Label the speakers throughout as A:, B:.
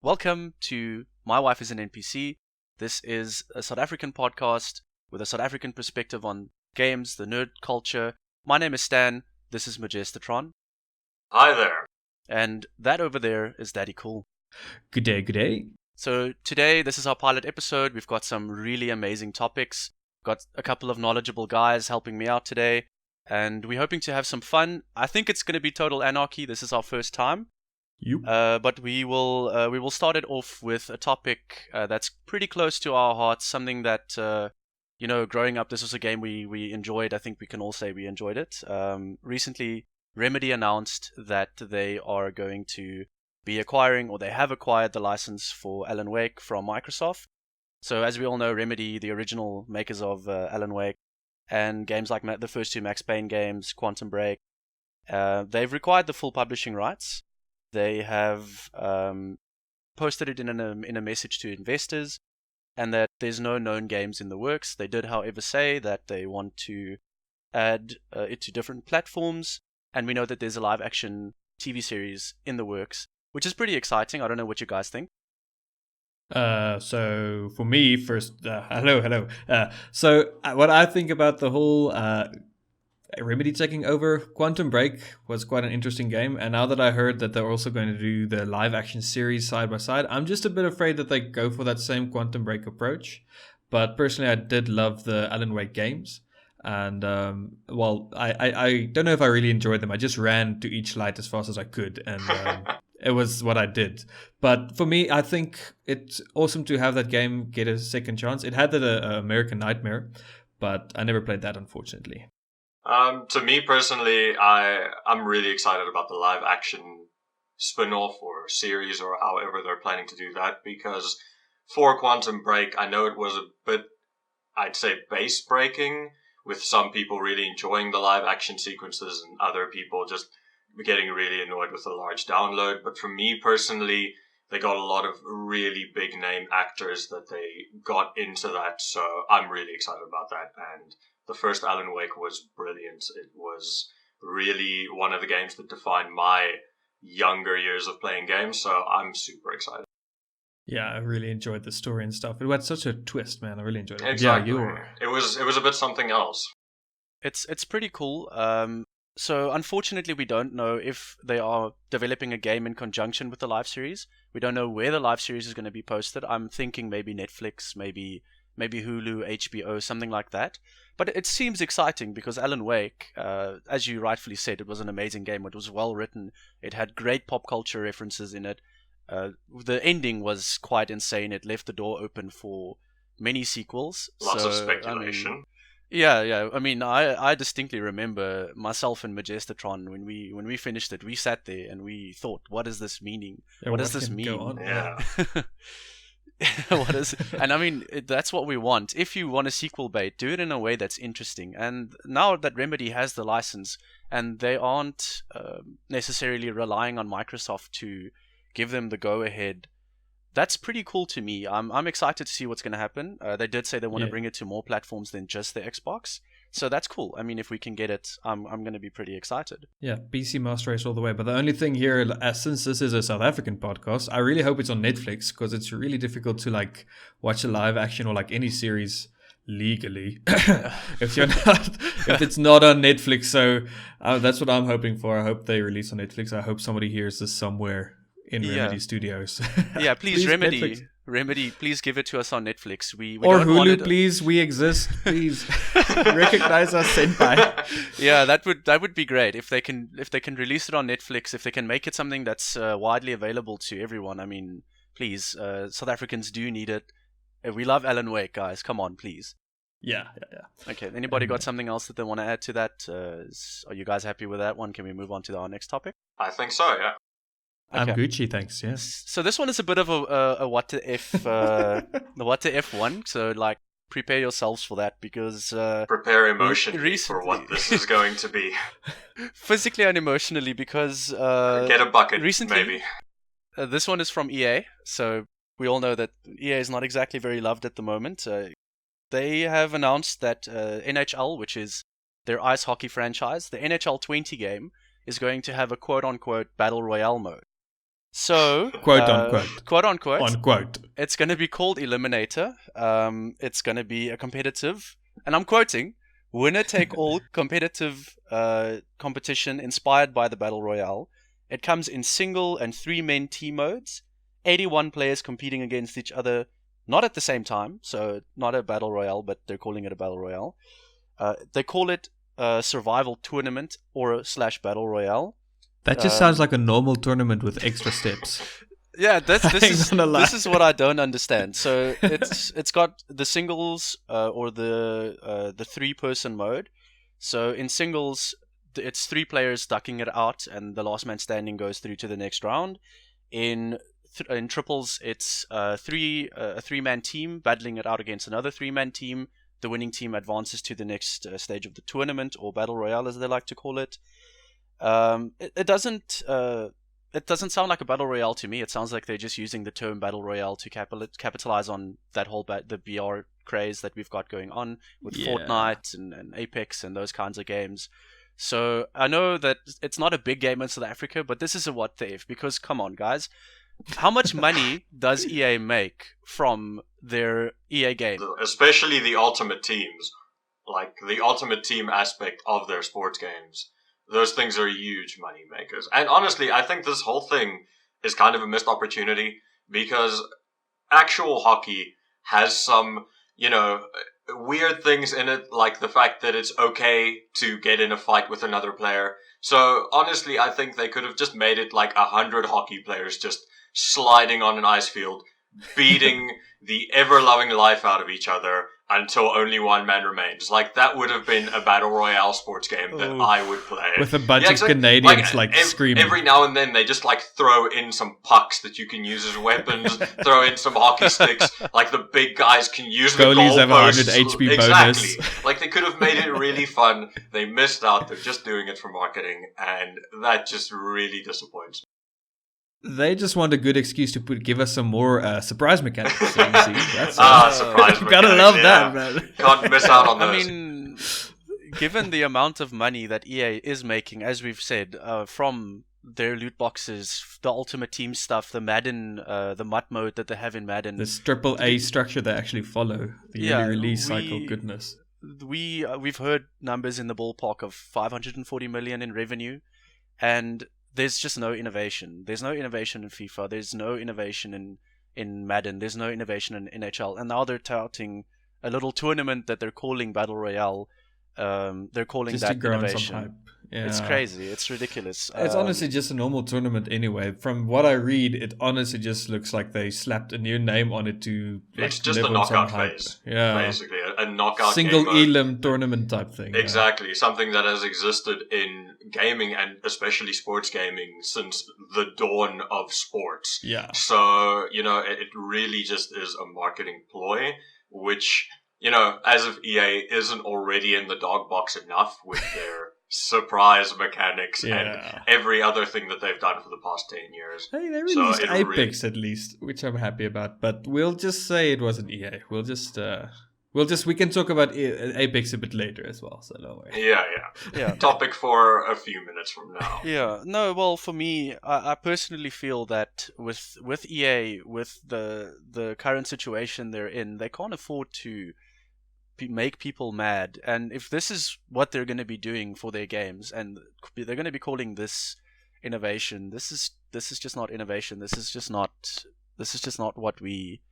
A: Welcome to My Wife is an NPC. This is a South African podcast with a South African perspective on games, the nerd culture. My name is Stan. This is Majestatron.
B: Hi there.
A: And that over there is Daddy Cool.
C: Good day, good day.
A: So today, this is our pilot episode. We've got some really amazing topics. Got a couple of knowledgeable guys helping me out today. And we're hoping to have some fun. I think it's going to be total anarchy. This is our first time. But we will start it off with a topic that's pretty close to our hearts. Something that growing up, this was a game we enjoyed. I think we can all say we enjoyed it. Recently, Remedy announced that they are going to be acquiring, or they have acquired, the license for Alan Wake from Microsoft. So as we all know, Remedy, the original makers of Alan Wake, and games like the first two Max Payne games, Quantum Break, they've acquired the full publishing rights. They have posted it in a message to investors, and that there's no known games in the works. They did, however, say that they want to add it to different platforms, and we know that there's a live-action TV series in the works, which is pretty exciting. I don't know what you guys think.
C: So for me, first, hello. So what I think about the whole Remedy taking over Quantum Break was quite an interesting game, and now that I heard that they're also going to do the live action series side by side, I'm just a bit afraid that they go for that same Quantum Break approach. But personally, I did love the Alan Wake games, and I don't know if I really enjoyed them. I just ran to each light as fast as I could, and it was what I did. But for me, I think it's awesome to have that game get a second chance. It had the American Nightmare, but I never played that, unfortunately.
B: To me personally, I'm really excited about the live action spin-off or series or however they're planning to do that, because for Quantum Break, I know it was a bit, I'd say, base breaking, with some people really enjoying the live action sequences and other people just getting really annoyed with the large download. But for me personally, they got a lot of really big name actors that they got into that, so I'm really excited about that. And the first Alan Wake was brilliant. It was really one of the games that defined my younger years of playing games, so I'm super excited.
C: Yeah, I really enjoyed the story and stuff. It had such a twist, man. I really enjoyed it.
B: Exactly.
C: Yeah,
B: It was a bit something else.
A: It's pretty cool. So unfortunately, we don't know if they are developing a game in conjunction with the live series. We don't know where the live series is going to be posted. I'm thinking maybe Netflix, maybe Hulu, HBO, something like that. But it seems exciting because Alan Wake, as you rightfully said, it was an amazing game. It was well written. It had great pop culture references in it. The ending was quite insane. It left the door open for many sequels.
B: Lots of speculation.
A: Yeah. I mean, I distinctly remember myself and Majestatron when we finished it. We sat there and we thought, "What is this meaning?
C: Yeah,
A: what does this mean?"
B: Yeah.
A: And I mean, that's what we want. If you want a sequel bait, do it in a way that's interesting. And now that Remedy has the license and they aren't necessarily relying on Microsoft to give them the go-ahead, that's pretty cool to me. I'm excited to see what's going to happen. They did say they want to bring it to more platforms than just the Xbox. So that's cool. I mean, if we can get it, I'm going to be pretty excited.
C: Yeah, PC Master Race all the way. But the only thing here, since this is a South African podcast, I really hope it's on Netflix, because it's really difficult to watch a live action or any series legally if it's not on Netflix. So that's what I'm hoping for. I hope they release on Netflix. I hope somebody hears this somewhere in Remedy Studios.
A: Yeah, please Remedy.
C: Netflix.
A: Remedy, please give it to us on Netflix. We
C: or
A: don't
C: Hulu,
A: want it.
C: Please. We exist. Please recognize us, senpai.
A: Yeah, that would be great if they can release it on Netflix. If they can make it something that's widely available to everyone. I mean, please, South Africans do need it. We love Alan Wake, guys. Come on, please.
C: Yeah.
A: Okay. Anybody got something else that they want to add to that? Are you guys happy with that one? Can we move on to our next topic?
B: I think so, yeah.
C: I'm
A: Okay.
C: Gucci, thanks. Yes.
A: So this one is a bit of a what to if the what to if one. So prepare yourselves for that, because
B: Prepare emotionally
A: recently-
B: for what this is going to be.
A: physically and emotionally, because
B: Get a bucket,
A: recently-
B: maybe.
A: This one is from EA. So we all know that EA is not exactly very loved at the moment. They have announced that NHL, which is their ice hockey franchise, the NHL 20 game, is going to have a quote-unquote battle royale mode. So,
C: Quote unquote.
A: quote unquote,
C: Unquote.
A: it's going to be called Eliminator. It's going to be a competitive, and I'm quoting, winner take all competitive competition inspired by the Battle Royale. It comes in single and 3-man team modes, 81 players competing against each other, not at the same time, so not a Battle Royale, but they're calling it a Battle Royale. They call it a survival tournament or / Battle Royale.
C: That just sounds like a normal tournament with extra steps.
A: Yeah, this is what I don't understand. So it's got the singles or the 3-person mode. So in singles, it's 3 players ducking it out, and the last man standing goes through to the next round. In triples, it's a 3-man team battling it out against another 3-man team. The winning team advances to the next stage of the tournament, or battle royale as they like to call it. It doesn't sound like a battle royale to me. It sounds like they're just using the term battle royale to capitalize on that whole the BR craze that we've got going on with Fortnite and Apex and those kinds of games. So I know that it's not a big game in South Africa, but this is a what if, because come on, guys, how much money does EA make from their EA game?
B: Especially the ultimate teams, like the ultimate team aspect of their sports games. Those things are huge money makers. And honestly, I think this whole thing is kind of a missed opportunity, because actual hockey has some, weird things in it, like the fact that it's okay to get in a fight with another player. So honestly, I think they could have just made it like 100 hockey players just sliding on an ice field, beating the ever-loving life out of each other until only one man remains. Like, that would have been a battle royale sports game that I would play.
C: With a bunch of Canadians screaming.
B: Every now and then they just throw in some pucks that you can use as weapons, throw in some hockey sticks, like the big guys can use the
C: goalies have 100
B: goalposts.
C: HP
B: Exactly.
C: bonus.
B: Like, they could have made it really fun. They missed out. They're just doing it for marketing, and that just really disappoints me.
C: They just want a good excuse to give us some more surprise mechanics. So
B: surprise mechanics.
C: Gotta love that, man.
B: Can't miss out on those.
A: I mean, given the amount of money that EA is making, as we've said, from their loot boxes, the Ultimate Team stuff, the Madden, the MUT mode that they have in Madden.
C: This AAA structure they actually follow. The yearly release cycle, goodness.
A: We've heard numbers in the ballpark of 540 million in revenue, and there's just no innovation. There's no innovation in FIFA. There's no innovation in Madden. There's no innovation in NHL. And now they're touting a little tournament that they're calling Battle Royale. They're calling
C: just
A: that
C: to grow
A: innovation.
C: some hype. Yeah.
A: It's crazy. It's ridiculous.
C: It's honestly just a normal tournament anyway. From what I read, it honestly just looks like they slapped a new name on it to
B: it's just a knockout phase.
C: Yeah.
B: Basically, a knockout
C: single
B: game
C: elim tournament type thing.
B: Exactly. Something that has existed in gaming, and especially sports gaming, since the dawn of sports.
C: Yeah.
B: So, it really just is a marketing ploy, which, as if EA isn't already in the dog box enough with their surprise mechanics and every other thing that they've done for the past 10 years.
C: Hey, they released Apex at least, which I'm happy about. But we'll just say it wasn't EA. We can talk about Apex a bit later as well, so don't worry.
B: Yeah. Topic for a few minutes from now.
A: Yeah. No, well, for me, I personally feel that with EA, with the current situation they're in, they can't afford to make people mad. And if this is what they're going to be doing for their games, and they're going to be calling this innovation, this is just not innovation. This is just not what we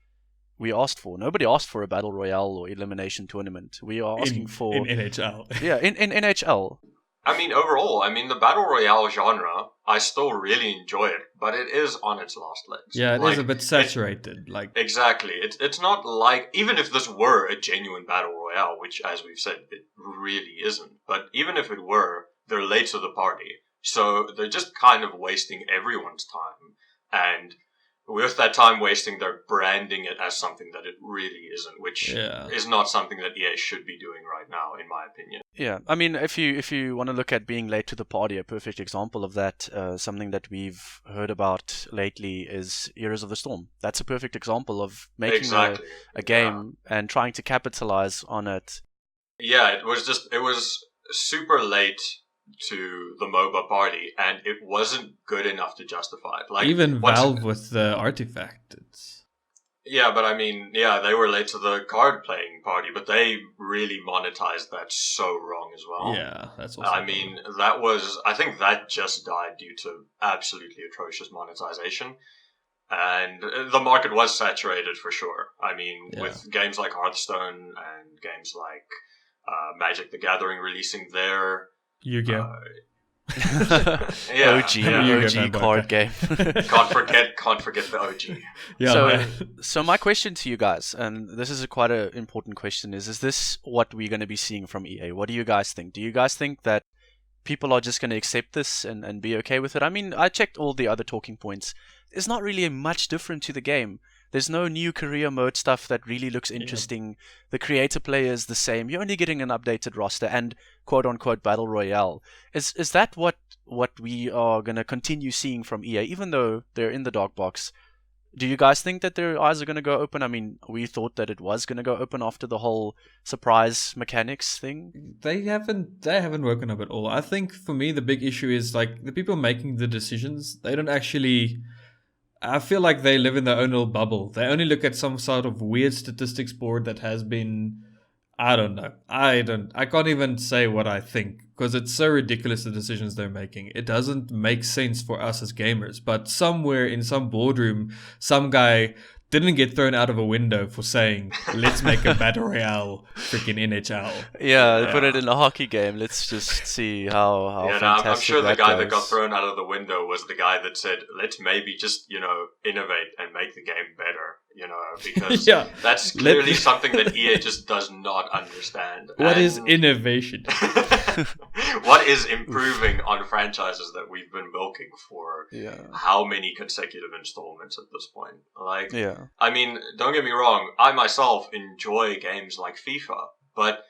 A: asked for. Nobody asked for a battle royale or elimination tournament. We are asking for
C: in NHL.
A: Yeah, in NHL.
B: Overall, the battle royale genre, I still really enjoy it, but it is on its last legs.
C: Yeah, it is a bit saturated.
B: Exactly. It's not like, even if this were a genuine battle royale, which, as we've said, it really isn't. But even if it were, they're late to the party, so they're just kind of wasting everyone's time. And with that time wasting, they're branding it as something that it really isn't, which is not something that EA should be doing right now, in my opinion.
A: Yeah, if you want to look at being late to the party, a perfect example of that, something that we've heard about lately is Heroes of the Storm. That's a perfect example of making a game and trying to capitalize on it.
B: Yeah, it was super late to the MOBA party, and it wasn't good enough to justify it. Like
C: even Valve with the artifact, it's
B: yeah, but I mean, yeah, they were late to the card playing party, but they really monetized that so wrong as well.
C: yeah, that's also.
B: I mean, I think that just died due to absolutely atrocious monetization. And the market was saturated for sure. I mean, with games like Hearthstone and games like Magic the Gathering releasing their
C: Yu-Gi-Oh.
B: Yeah,
A: OG card game.
B: can't forget the OG.
C: Yeah.
A: So my question to you guys, and this is quite an important question, is this what we're going to be seeing from EA? What do you guys think? Do you guys think that people are just going to accept this and be okay with it? I mean, I checked all the other talking points. It's not really much different to the game. There's no new career mode stuff that really looks interesting. The creator player is the same. You're only getting an updated roster and quote-unquote battle royale. Is that what we are going to continue seeing from EA, even though they're in the dog box? Do you guys think that their eyes are going to go open? I mean, we thought that it was going to go open after the whole surprise mechanics thing.
C: They haven't woken up at all. I think for me the big issue is like the people making the decisions, they don't actually. I feel like they live in their own little bubble. They only look at some sort of weird statistics board that has been, I don't know. I can't even say what I think because it's so ridiculous the decisions they're making. It doesn't make sense for us as gamers. But somewhere in some boardroom, some guy didn't get thrown out of a window for saying, let's make a battle royale freaking NHL.
A: Yeah, put it in a hockey game. Let's just see how fantastic
B: I'm sure the guy
A: goes.
B: that got thrown out of the window was the guy that said, let's maybe just, innovate and make the game better, because that's clearly something that EA just does not understand.
C: What is innovation?
B: What is improving on franchises that we've been milking for how many consecutive installments at this point? I mean, don't get me wrong, I myself enjoy games like FIFA, but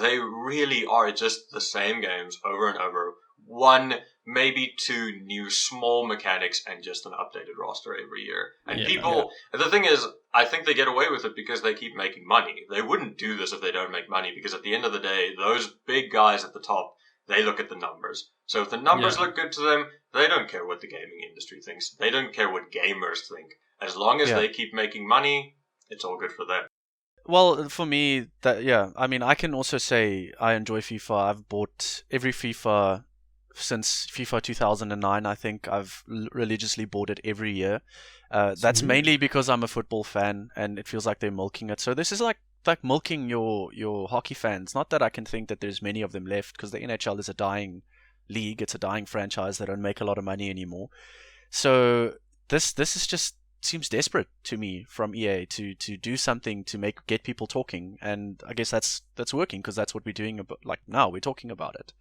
B: they really are just the same games over and over. One, maybe two new small mechanics and just an updated roster every year. And the thing is, I think they get away with it because they keep making money. They wouldn't do this if they don't make money, because at the end of the day, those big guys at the top, they look at the numbers. So if the numbers look good to them, they don't care what the gaming industry thinks. They don't care what gamers think. As long as they keep making money, it's all good for them.
A: Well, for me, I mean, I can also say I enjoy FIFA. I've bought every FIFA since FIFA 2009. I think I've religiously bought it every year. That's mainly because I'm a football fan, and it feels like they're milking it. So this is like milking your hockey fans. Not that I can think that there's many of them left, because the NHL is a dying league. It's a dying franchise. They don't make a lot of money anymore. So this is just seems desperate to me from EA to do something to get people talking, and I guess that's working, because that's what we're doing now. We're talking about it.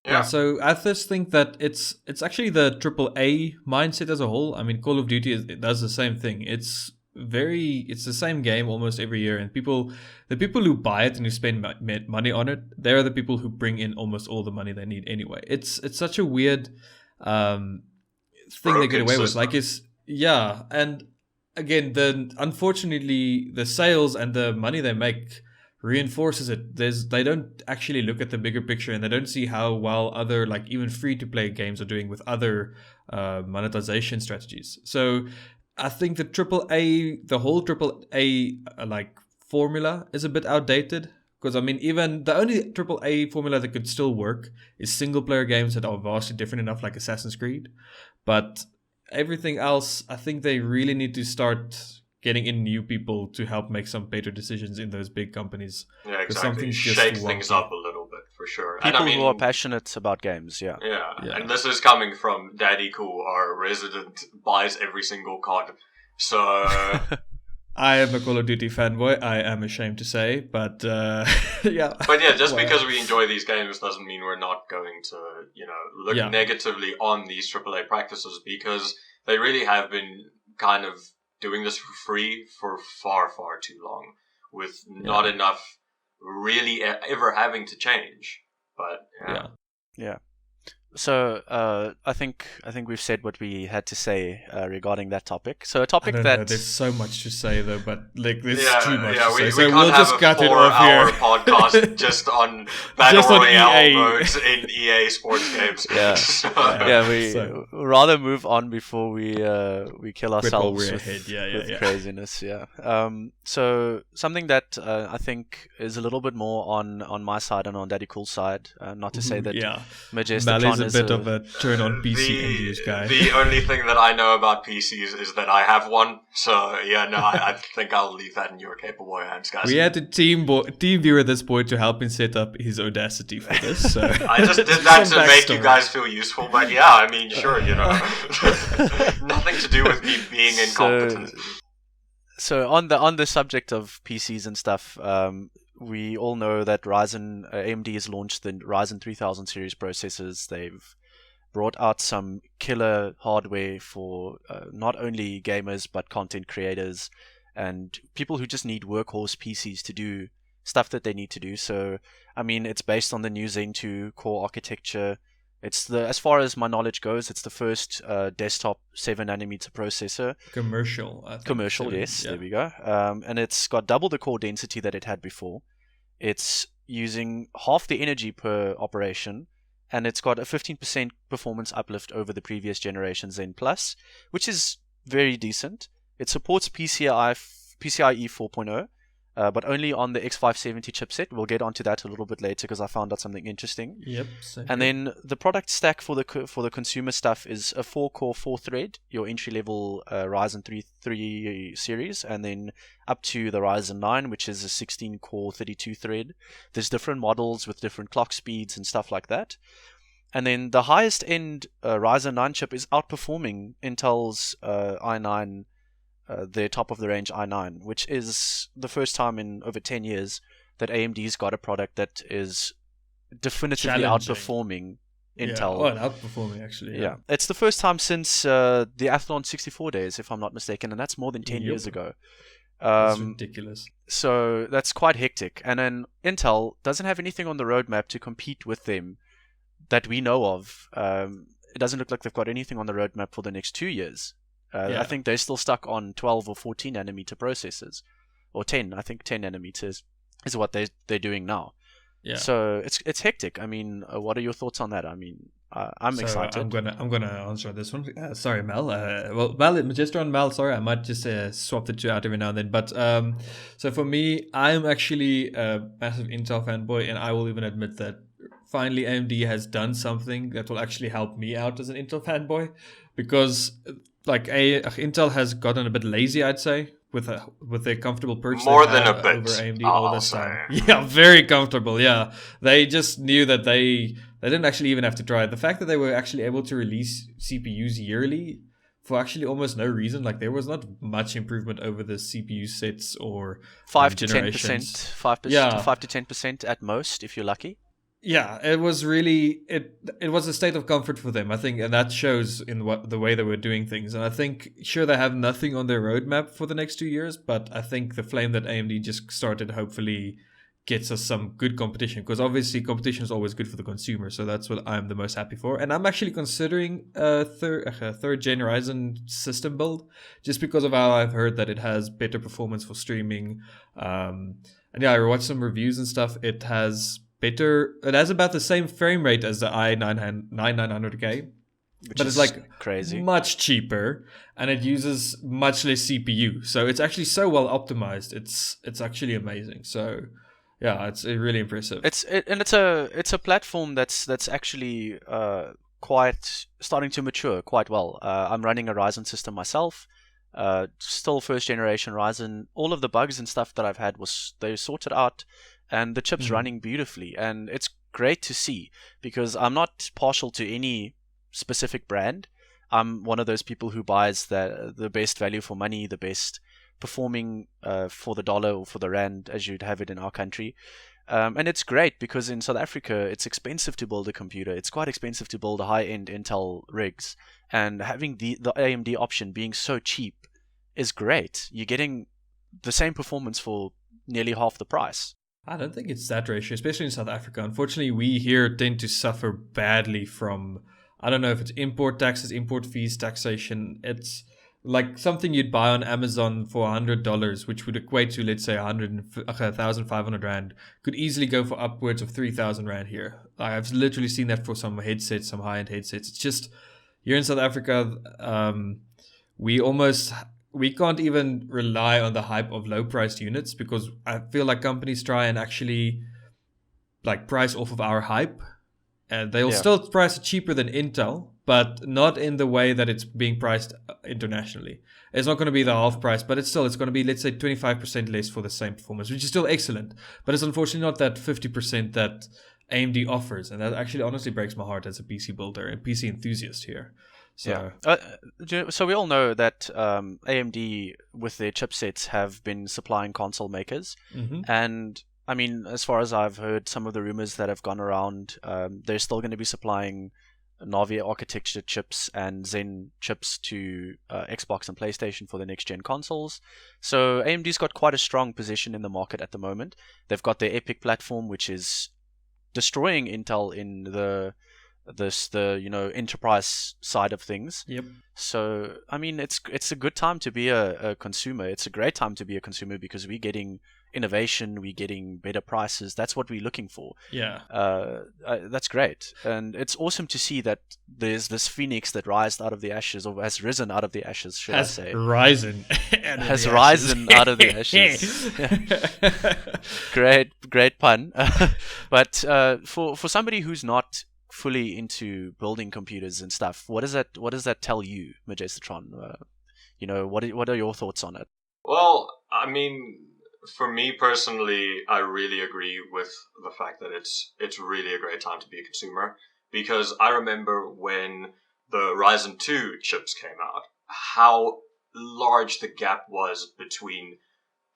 C: Yeah, so I just think that it's actually the AAA mindset as a whole. I mean, Call of Duty it does the same thing. It's the same game almost every year, and the people who buy it and who spend money on it, they're the people who bring in almost all the money they need anyway. It's such a weird thing they get away with. Like and again, unfortunately the sales and the money they make reinforces it. They don't actually look at the bigger picture, and they don't see how well other even free to play games are doing with other monetization strategies. So I think the whole AAA formula is a bit outdated, because I mean, even the only AAA formula that could still work is single player games that are vastly different enough, like Assassin's Creed. But everything else, I think they really need to start getting in new people to help make some better decisions in those big companies.
B: Yeah, exactly. Shake things up a little bit, for sure.
A: People who are passionate about games,
B: yeah. And this is coming from Daddy Cool, our resident buys every single card. So
C: I am a Call of Duty fanboy, I am ashamed to say, but yeah.
B: But yeah, just because we enjoy these games doesn't mean we're not going to, look negatively on these AAA practices, because they really have been kind of doing this for free for far, far too long, with not enough really ever having to change. But
A: yeah. I think we've said what we had to say regarding that topic. So a
C: I
A: topic
C: don't know.
A: that
C: There's so much to say though, but like there's too
B: Yeah,
C: much
B: yeah,
C: to say.
B: we
C: So
B: can't
C: we'll
B: have
C: just
B: a
C: cut it off
B: 4-hour
C: here.
B: podcast just on Battle
C: Just on
B: Royale
C: EA.
B: modes in EA sports games.
A: Yeah.
B: So,
A: yeah, we
C: So-
A: rather move on before we kill
C: Quit while
A: ourselves
C: we're
A: with,
C: ahead. Yeah, yeah,
A: with
C: yeah.
A: craziness. Yeah. So something that I think is a little bit more on my side and on Daddy Cool's side. Not to say that
C: Yeah.
A: Majestic
C: Mal is a
A: is
C: bit of a turn on PC end
B: the
C: use guy.
B: the only thing that I know about PCs is that I have one. So yeah, no, I think I'll leave that in your capable hands, guys.
C: We had to team viewer this boy to help him set up his Audacity for this. So
B: I just did that
C: Some
B: to make you
C: backstory.
B: guys feel useful, but yeah, I mean, sure, nothing to do with me being incompetent.
A: So on the subject of PCs and stuff, we all know that AMD has launched the Ryzen 3000 series processors. They've brought out some killer hardware for not only gamers but content creators and people who just need workhorse PCs to do stuff that they need to do. So, I mean, it's based on the new Zen 2 core architecture. As far as my knowledge goes, it's the first desktop 7nm processor.
C: commercial. I think.
A: Commercial,
C: So,
A: yes,
C: yeah.
A: there we go. And it's got double the core density that it had before. It's using half the energy per operation, and it's got a 15% performance uplift over the previous generation Zen Plus, which is very decent. It supports PCIe 4.0, but only on the X570 chipset. We'll get onto that a little bit later because I found out something interesting.
C: Yep. same
A: And
C: here.
A: then the product stack for the consumer stuff is a 4-core, 4-thread, your entry-level Ryzen 3 series, and then up to the Ryzen 9, which is a 16-core, 32-thread. There's different models with different clock speeds and stuff like that. And then the highest-end Ryzen 9 chip is outperforming Intel's i9, their top-of-the-range i9, which is the first time in over 10 years that AMD's got a product that is definitively
C: Challenging.
A: outperforming
C: Yeah.
A: Intel.
C: Oh, and outperforming actually.
A: Yeah, it's the first time since the Athlon 64 days, if I'm not mistaken, and that's more than 10 years
C: Yep.
A: ago.
C: That's ridiculous.
A: So that's quite hectic. And then Intel doesn't have anything on the roadmap to compete with them that we know of. It doesn't look like they've got anything on the roadmap for the next 2 years.
C: Yeah.
A: I think they're still stuck on 12 or 14 nanometer processors, or 10. I think 10 nanometers is what they're doing now.
C: Yeah.
A: So it's hectic. I mean, what are your thoughts on that? I mean, I'm
C: So,
A: excited.
C: I'm gonna answer this one. Sorry, Mel. Well, Mel, Magister and Mel. Sorry, I might just swap the two out every now and then. But so for me, I'm actually a massive Intel fanboy, and I will even admit that finally AMD has done something that will actually help me out as an Intel fanboy, because like Intel has gotten a bit lazy, I'd say, with their comfortable perch
B: More
C: they've
B: than a
C: had
B: bit,
C: over AMD all
B: I'll
C: this
B: say.
C: time. Yeah, very comfortable. Yeah, they just knew that they didn't actually even have to try. The fact that they were actually able to release CPUs yearly for actually almost no reason, like there was not much improvement over the CPU sets or
A: 5 to 10%,
C: generations.
A: 5
C: Yeah.
A: 5 to 10% at most, if you're lucky.
C: Yeah, it was really it was a state of comfort for them, I think, and that shows in the way they were doing things. And I think sure they have nothing on their roadmap for the next 2 years, but I think the flame that AMD just started hopefully gets us some good competition, because obviously competition is always good for the consumer. So that's what I'm the most happy for. And I'm actually considering a third gen Ryzen system build, just because of how I've heard that it has better performance for streaming. And yeah, I watched some reviews and stuff. It has about the same frame rate as the i9900K,
A: Which
C: but
A: is
C: it's like
A: crazy.
C: much cheaper, and it uses much less CPU. So it's actually so well optimized. It's actually amazing. So yeah, it's really impressive.
A: It's a platform that's actually quite starting to mature quite well. I'm running a Ryzen system myself. Still first generation Ryzen. All of the bugs and stuff that I've had they sorted out, and the chip's running beautifully. And it's great to see, because I'm not partial to any specific brand. I'm one of those people who buys the best value for money, the best performing for the dollar or for the rand, as you'd have it in our country. And it's great because in South Africa, it's expensive to build a computer. It's quite expensive to build a high-end Intel rigs. And having the AMD option being so cheap is great. You're getting the same performance for nearly half the price.
C: I don't think it's that ratio, especially in South Africa. Unfortunately, we here tend to suffer badly from I don't know if it's import taxes, import fees, taxation. It's like something you'd buy on Amazon for $100, which would equate to, let's say, 1,500 Rand, could easily go for upwards of 3,000 Rand here. I've literally seen that for some headsets, some high-end headsets. It's just, here in South Africa, we can't even rely on the hype of low-priced units, because I feel like companies try and actually like price off of our hype. And they'll still price it cheaper than Intel, but not in the way that it's being priced internationally. It's not going to be the half price, but it's going to be, let's say, 25% less for the same performance, which is still excellent. But it's unfortunately not that 50% that AMD offers. And that actually honestly breaks my heart as a PC builder and PC enthusiast here. So,
A: so we all know that AMD, with their chipsets, have been supplying console makers. And I mean, as far as I've heard, some of the rumors that have gone around, they're still going to be supplying Navi architecture chips and Zen chips to Xbox and PlayStation for the next-gen consoles. So AMD's got quite a strong position in the market at the moment. They've got their Epic platform, which is destroying Intel in the enterprise side of things.
C: Yep.
A: So I mean, it's a good time to be a consumer. It's a great time to be a consumer because we're getting innovation, we're getting better prices. That's what we're looking for.
C: Yeah.
A: That's great, and it's awesome to see that there's this phoenix that rised out of the ashes, or has risen out of the ashes, should I say?
C: Risen.
A: Has risen out of the ashes. Great pun. But for somebody who's not fully into building computers and stuff, what does that tell you, Majestatron? What are your thoughts on it?
B: Well, I mean, for me personally, I really agree with the fact that it's really a great time to be a consumer, because I remember when the Ryzen 2 chips came out, how large the gap was between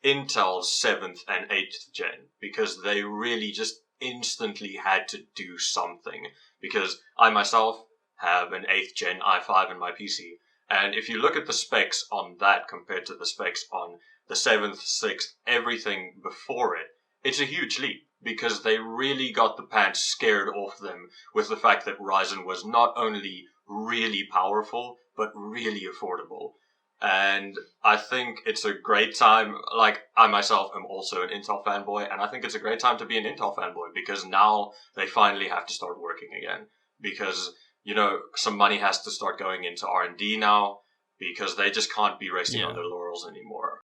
B: Intel's 7th and 8th gen, because they really just instantly had to do something, because I myself have an 8th gen i5 in my PC, and if you look at the specs on that compared to the specs on the 7th, 6th, everything before it, it's a huge leap, because they really got the pants scared off them with the fact that Ryzen was not only really powerful, but really affordable. And I think it's a great time, like, I myself am also an Intel fanboy, and I think it's a great time to be an Intel fanboy, because now they finally have to start working again. Because, some money has to start going into R&D now, because they just can't be resting on their laurels anymore.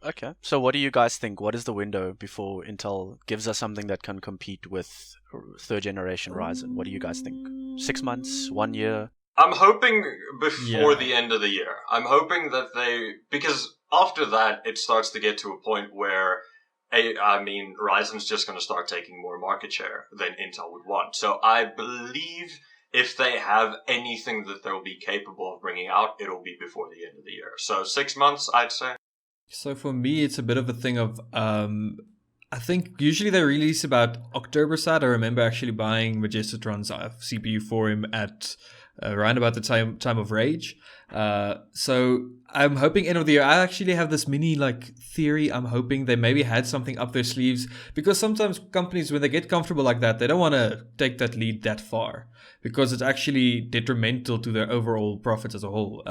A: Okay, so what do you guys think? What is the window before Intel gives us something that can compete with third generation Ryzen? What do you guys think? 6 months? 1 year?
B: I'm hoping before the end of the year. I'm hoping that because after that, it starts to get to a point where, Ryzen's just going to start taking more market share than Intel would want. So I believe if they have anything that they'll be capable of bringing out, it'll be before the end of the year. So 6 months, I'd say.
C: So for me, it's a bit of a thing of, I think usually they release about October side. I remember actually buying Majestatron's CPU for him at around about the time of Rage. So I'm hoping end of the year. I actually have this mini theory. I'm hoping they maybe had something up their sleeves, because sometimes companies, when they get comfortable like that, they don't want to take that lead that far, because it's actually detrimental to their overall profits as a whole.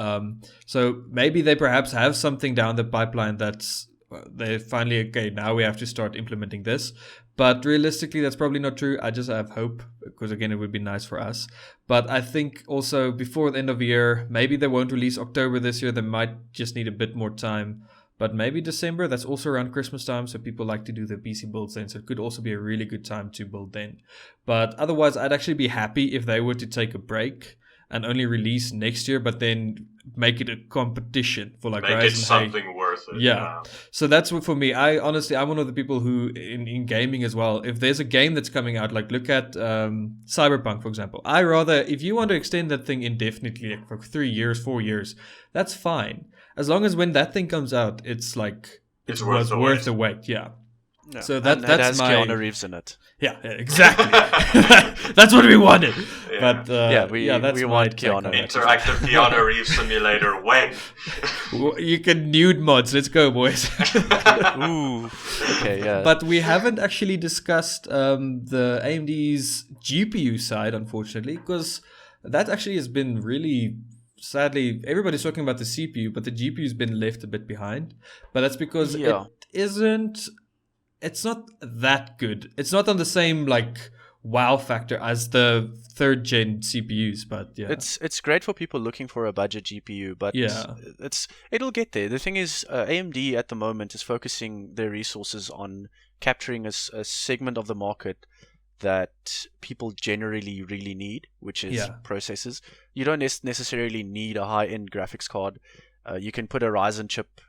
C: So maybe they perhaps have something down the pipeline that's they finally, okay, now we have to start implementing this. But realistically, that's probably not true. I just have hope, because again, it would be nice for us. But I think also before the end of the year, maybe they won't release October this year. They might just need a bit more time. But maybe December, that's also around Christmas time, so people like to do their PC builds then. So it could also be a really good time to build then. But otherwise, I'd actually be happy if they were to take a break and only release next year, but then make it a competition for
B: make
C: Ryzen.
B: It something worth it.
C: Yeah. So that's what for me. I'm one of the people who in gaming as well. If there's a game that's coming out, look at Cyberpunk, for example. If you want to extend that thing indefinitely for 3 years, 4 years, that's fine. As long as when that thing comes out, it's worth the wait. Yeah.
A: Yeah.
C: So
A: that's
C: it has
A: Keanu Reeves in it.
C: Yeah, exactly. That's what we wanted.
B: Yeah.
C: But
A: we
C: that's
A: want Keanu.
B: Interactive Keanu Reeves simulator when?
C: You can nude mods. Let's go, boys.
A: Ooh. Okay, yeah.
C: But we haven't actually discussed the AMD's GPU side, unfortunately, because that actually has been really sadly. Everybody's talking about the CPU, but the GPU's been left a bit behind. But that's because
A: Yeah.
C: it isn't. It's not that good. It's not on the same like wow factor as the third gen CPUs. But yeah,
A: It's great for people looking for a budget GPU, but
C: yeah,
A: it'll get there. The thing is, AMD at the moment is focusing their resources on capturing a segment of the market that people generally really need, which is
C: yeah,
A: processors. You don't necessarily need a high-end graphics card. You can put a Ryzen chip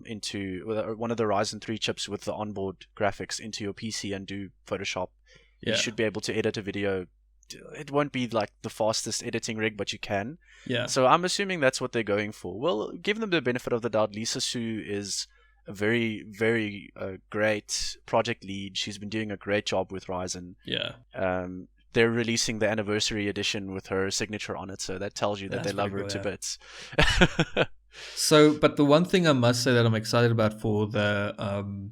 A: into one of the Ryzen 3 chips with the onboard graphics into your PC and do Photoshop. You
C: yeah,
A: should be able to edit a video. It won't be like the fastest editing rig, but you can.
C: yeah.
A: So I'm assuming that's what they're going for. Well, give them the benefit of the doubt. Lisa Su is a very, very great project lead. She's been doing a great job with Ryzen.
C: Yeah,
A: They're releasing the anniversary edition with her signature on it, so that tells you that
C: that's
A: they love
C: pretty
A: her
C: cool,
A: to
C: yeah.
A: bits.
C: So, but the one thing I must say that I'm excited about for the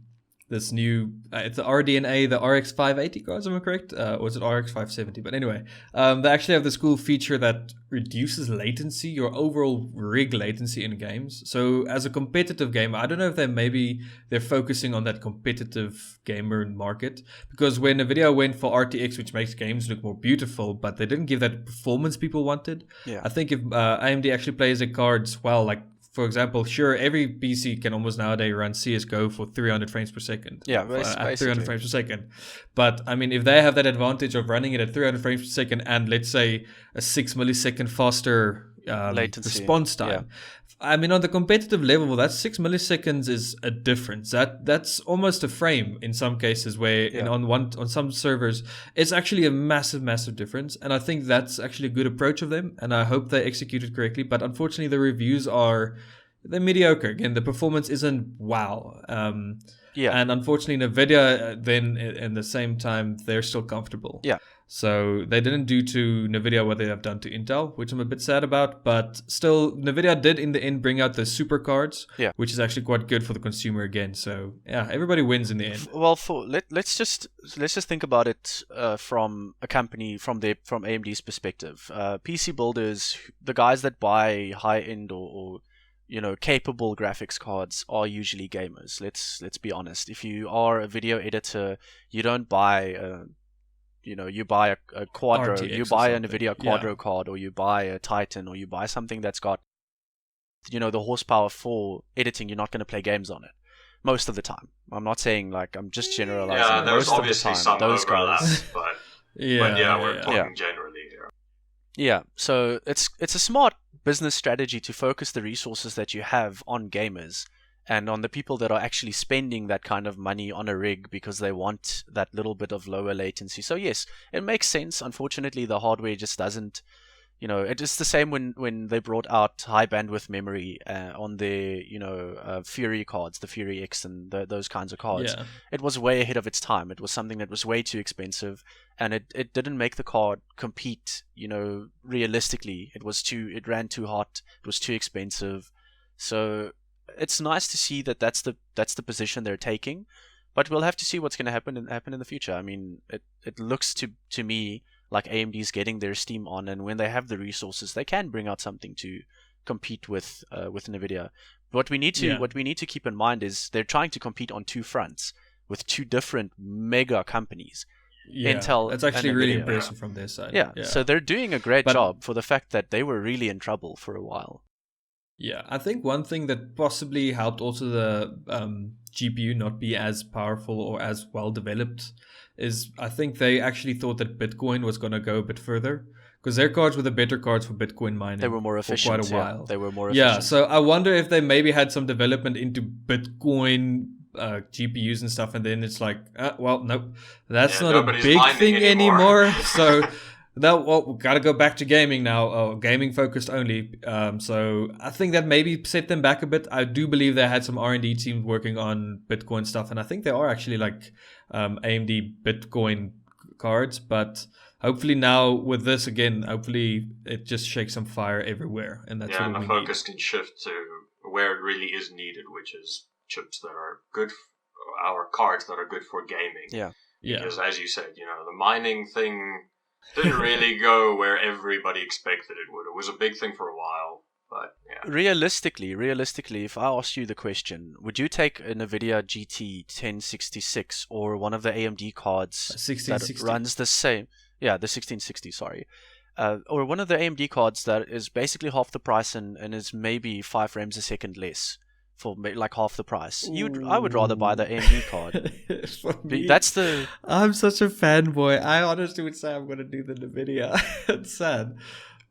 C: this new it's the RDNA, the RX 580 cards, am I correct? Or is it RX 570? But anyway, they actually have this cool feature that reduces latency, your overall rig latency in games. So as a competitive gamer, I don't know if they're focusing on that competitive gamer market, because when Nvidia went for RTX, which makes games look more beautiful, but they didn't give that performance people wanted.
A: Yeah.
C: I think if AMD actually plays their cards well, like for example, sure, every PC can almost nowadays run CSGO for 300 frames per second.
A: Yeah,
C: at
A: basically.
C: 300 frames per second. But I mean, if they have that advantage of running it at 300 frames per second and let's say a 6 millisecond faster
A: Latency.
C: response time, I mean, on the competitive level, that 6 milliseconds is a difference. That's almost a frame in some cases. Where on some servers, it's actually a massive difference. And I think that's actually a good approach of them. And I hope they execute it correctly. But unfortunately, the reviews they're mediocre. Again, the performance isn't wow. And unfortunately, NVIDIA then in the same time they're still comfortable.
A: Yeah.
C: So they didn't do to NVIDIA what they have done to Intel, which I'm a bit sad about. But still, NVIDIA did in the end bring out the super cards, which is actually quite good for the consumer again. So yeah, everybody wins in the end.
A: Well, let's just think about it from a company from AMD's perspective. PC builders, the guys that buy high end or capable graphics cards are usually gamers. Let's be honest. If you are a video editor, you don't buy you buy a Quadro,
C: RTX
A: you buy a
C: or something.
A: NVIDIA Quadro card, or you buy a Titan, or you buy something that's got the horsepower for editing. You're not going to play games on it most of the time. I'm not saying like, I'm just generalizing.
B: Yeah, there's
A: most
B: obviously
A: of the time,
B: some
A: those
B: overlap,
A: guys.
B: but
C: Yeah,
B: we're talking generally here.
A: Yeah, so it's a smart business strategy to focus the resources that you have on gamers and on the people that are actually spending that kind of money on a rig because they want that little bit of lower latency. So yes, it makes sense. Unfortunately, the hardware just doesn't. It is the same when they brought out high bandwidth memory on their Fury cards, the Fury X and those kinds of cards.
C: Yeah.
A: It was way ahead of its time. It was something that was way too expensive, and it didn't make the card compete realistically. It ran too hot, it was too expensive. So it's nice to see that that's the position they're taking, but we'll have to see what's going to happen in the future. I mean, it looks to me like AMD's getting their steam on, and when they have the resources, they can bring out something to compete with NVIDIA. What we need to keep in mind is they're trying to compete on two fronts with two different mega companies.
C: Yeah,
A: Intel
C: that's actually
A: and
C: really
A: NVIDIA.
C: impressive from their side.
A: Yeah, so they're doing a great job for the fact that they were really in trouble for a while.
C: Yeah, I think one thing that possibly helped also the GPU not be as powerful or as well developed is I think they actually thought that Bitcoin was going to go a bit further, because their cards were the better cards for Bitcoin mining.
A: They were more efficient
C: for quite a while.
A: They were more efficient.
C: Yeah, so I wonder if they maybe had some development into Bitcoin GPUs and stuff, and then it's like, well, nope, that's not a big thing anymore. So we gotta go back to gaming now, gaming focused only. So I think that maybe set them back a bit. I do believe they had some R&D teams working on Bitcoin stuff, and I think they are actually like AMD Bitcoin cards. But hopefully now with this again, hopefully it just shakes some fire everywhere, and that's what
B: and
C: we
B: the focus can shift to where it really is needed, which is chips that are good, our cards that are good for gaming.
A: Yeah.
B: Because as you said, the mining thing didn't really go where everybody expected it would. It was a big thing for a while, but yeah.
A: Realistically, if I asked you the question, would you take a NVIDIA GT 1066 or one of the AMD cards that
C: 1660.
A: runs the same? Yeah, the 1660, sorry. Or one of the AMD cards that is basically half the price and is maybe 5 frames a second less for like half the price. I would rather buy the AMD card.
C: For me,
A: That's the
C: I'm such a fanboy. I honestly would say I'm going to do the NVIDIA. It's sad.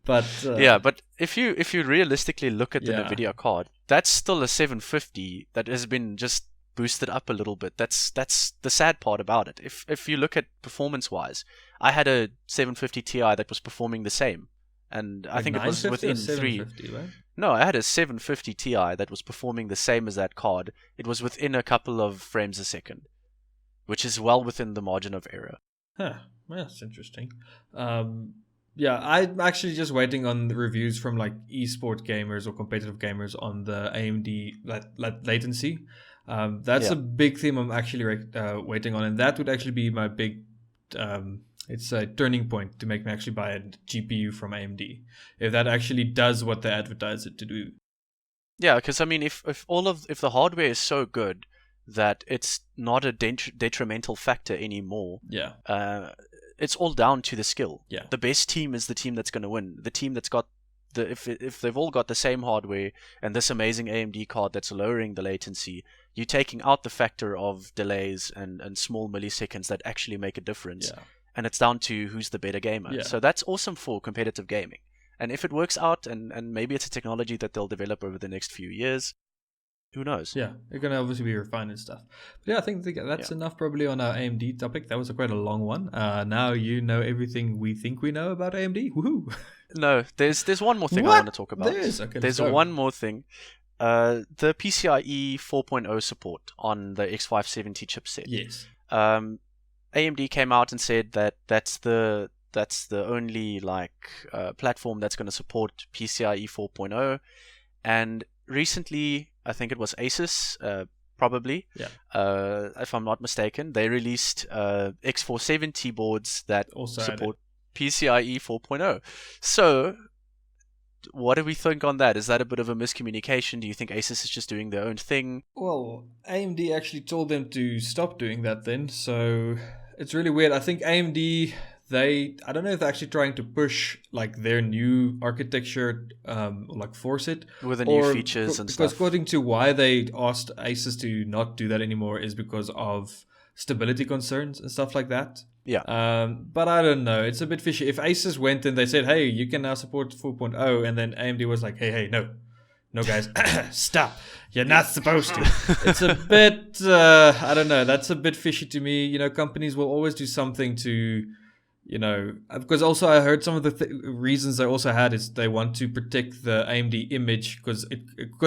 C: But
A: yeah, but if you realistically look at the
C: Yeah.
A: NVIDIA card, that's still a 750 that has been just boosted up a little bit. That's the sad part about it. If you look at performance wise, I had a 750 Ti that was performing the same, and I
C: like
A: think it was
C: 950 or
A: within 3.
C: 750, right?
A: No, I had a 750 Ti that was performing the same as that card. It was within a couple of frames a second, which is well within the margin of error.
C: Huh. Well, that's interesting. Yeah, I'm actually just waiting on the reviews from like esport gamers or competitive gamers on the AMD latency. That's
A: Yeah.
C: a big theme I'm actually waiting on, and that would actually be my big. It's a turning point to make me actually buy a GPU from AMD if that actually does what they advertise it to do.
A: Yeah, because I mean, if the hardware is so good that it's not a detrimental factor anymore,
C: Yeah,
A: it's all down to the skill.
C: Yeah.
A: The best team is the team that's going to win. The team that's got if they've all got the same hardware and this amazing AMD card that's lowering the latency, you're taking out the factor of delays and small milliseconds that actually make a difference.
C: yeah.
A: And it's down to who's the better gamer.
C: Yeah.
A: So that's awesome for competitive gaming. And if it works out, and maybe it's a technology that they'll develop over the next few years, who knows?
C: Yeah, it can obviously be refined and stuff. But yeah, I think that's enough probably on our AMD topic. That was quite a long one. Now you know everything we think we know about AMD. Woohoo!
A: No, there's one more thing I
C: What?
A: want to talk about.
C: Okay,
A: There's
C: let's go.
A: one more thing. The PCIe 4.0 support on the X570 chipset.
C: Yes.
A: AMD came out and said that that's the only platform that's going to support PCIe 4.0, and recently I think it was Asus, probably, if I'm not mistaken, they released X470 boards that
C: Also
A: support PCIe 4.0. So what do we think on that? Is that a bit of a miscommunication? Do you think Asus is just doing their own thing?
C: Well, AMD actually told them to stop doing that then, so it's really weird. I think AMD, I don't know if they're actually trying to push like their new architecture, like force it.
A: With the new features and
C: because
A: stuff.
C: according to why they asked Asus to not do that anymore is because of stability concerns and stuff like that.
A: Yeah.
C: But I don't know. It's a bit fishy. If Asus went and they said, hey, you can now support 4.0, and then AMD was like, hey, no, guys, stop. You're not supposed to. It's a bit, I don't know. That's a bit fishy to me. You know, companies will always do something to, you know, because also I heard some of the reasons they also had is they want to protect the AMD image because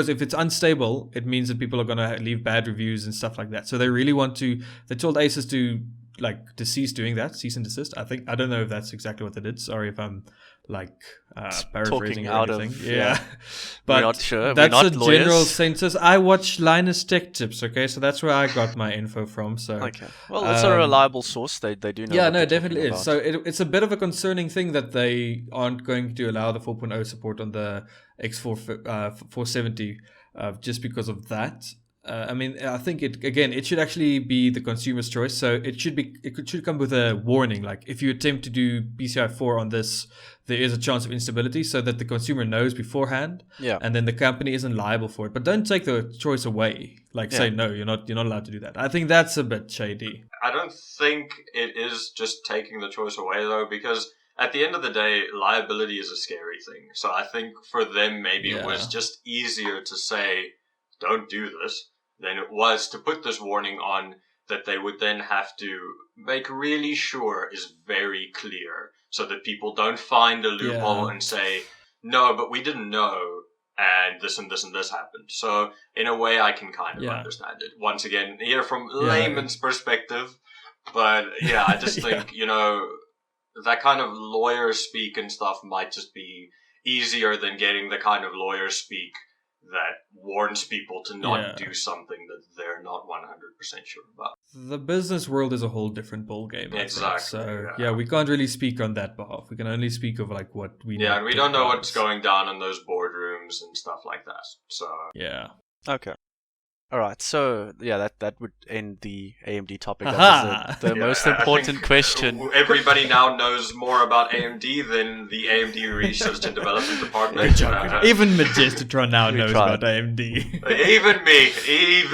C: if it's unstable, it means that people are going to leave bad reviews and stuff like that. So they really want to, they told Asus to cease doing that, cease and desist. I don't know if that's exactly what they did. Sorry if I'm paraphrasing
A: Talking out
C: everything.
A: of
C: yeah. But
A: we're not sure.
C: that's
A: we're
C: a
A: not lawyers.
C: general census. I watch Linus Tech Tips, okay, so that's where I got my info from. So
A: Okay. Well, it's a reliable source. They do know.
C: yeah,
A: what
C: no,
A: they're
C: it definitely
A: talking
C: is.
A: about.
C: So it's a bit of a concerning thing that they aren't going to allow the 4.0 support on the X470 just because of that. I mean, I think it should actually be the consumer's choice. So it should come with a warning, like if you attempt to do PCI 4 on this, there is a chance of instability, so that the consumer knows beforehand.
A: Yeah.
C: And then the company isn't liable for it. But don't take the choice away. Like say no, you're not allowed to do that. I think that's a bit shady.
B: I don't think it is just taking the choice away though, because at the end of the day, liability is a scary thing. So I think for them, maybe it was just easier to say, don't do this, than it was to put this warning on that they would then have to make really sure is very clear so that people don't find a loophole and say, no, but we didn't know and this and this and this happened. So in a way, I can kind of understand it. Once again, here from layman's perspective. But yeah, I just think, you know, that kind of lawyer speak and stuff might just be easier than getting the kind of lawyer speak that warns people to not
C: Yeah.
B: do something that they're not 100% sure about.
C: The business world is a whole different ballgame.
B: Exactly.
C: So we can't really speak on that behalf. We can only speak of like what we know.
B: Yeah, and we don't know what's going down in those boardrooms and stuff like that. So
C: yeah.
A: Okay. All right. So yeah, that would end the AMD topic.
C: Aha!
A: That was the
B: yeah,
A: most
B: I
A: important
B: think
A: question.
B: Everybody now knows more about AMD than the AMD Research and Development Department.
C: Even Majestatron now
A: We
C: knows
A: tried.
C: about AMD.
B: Even me.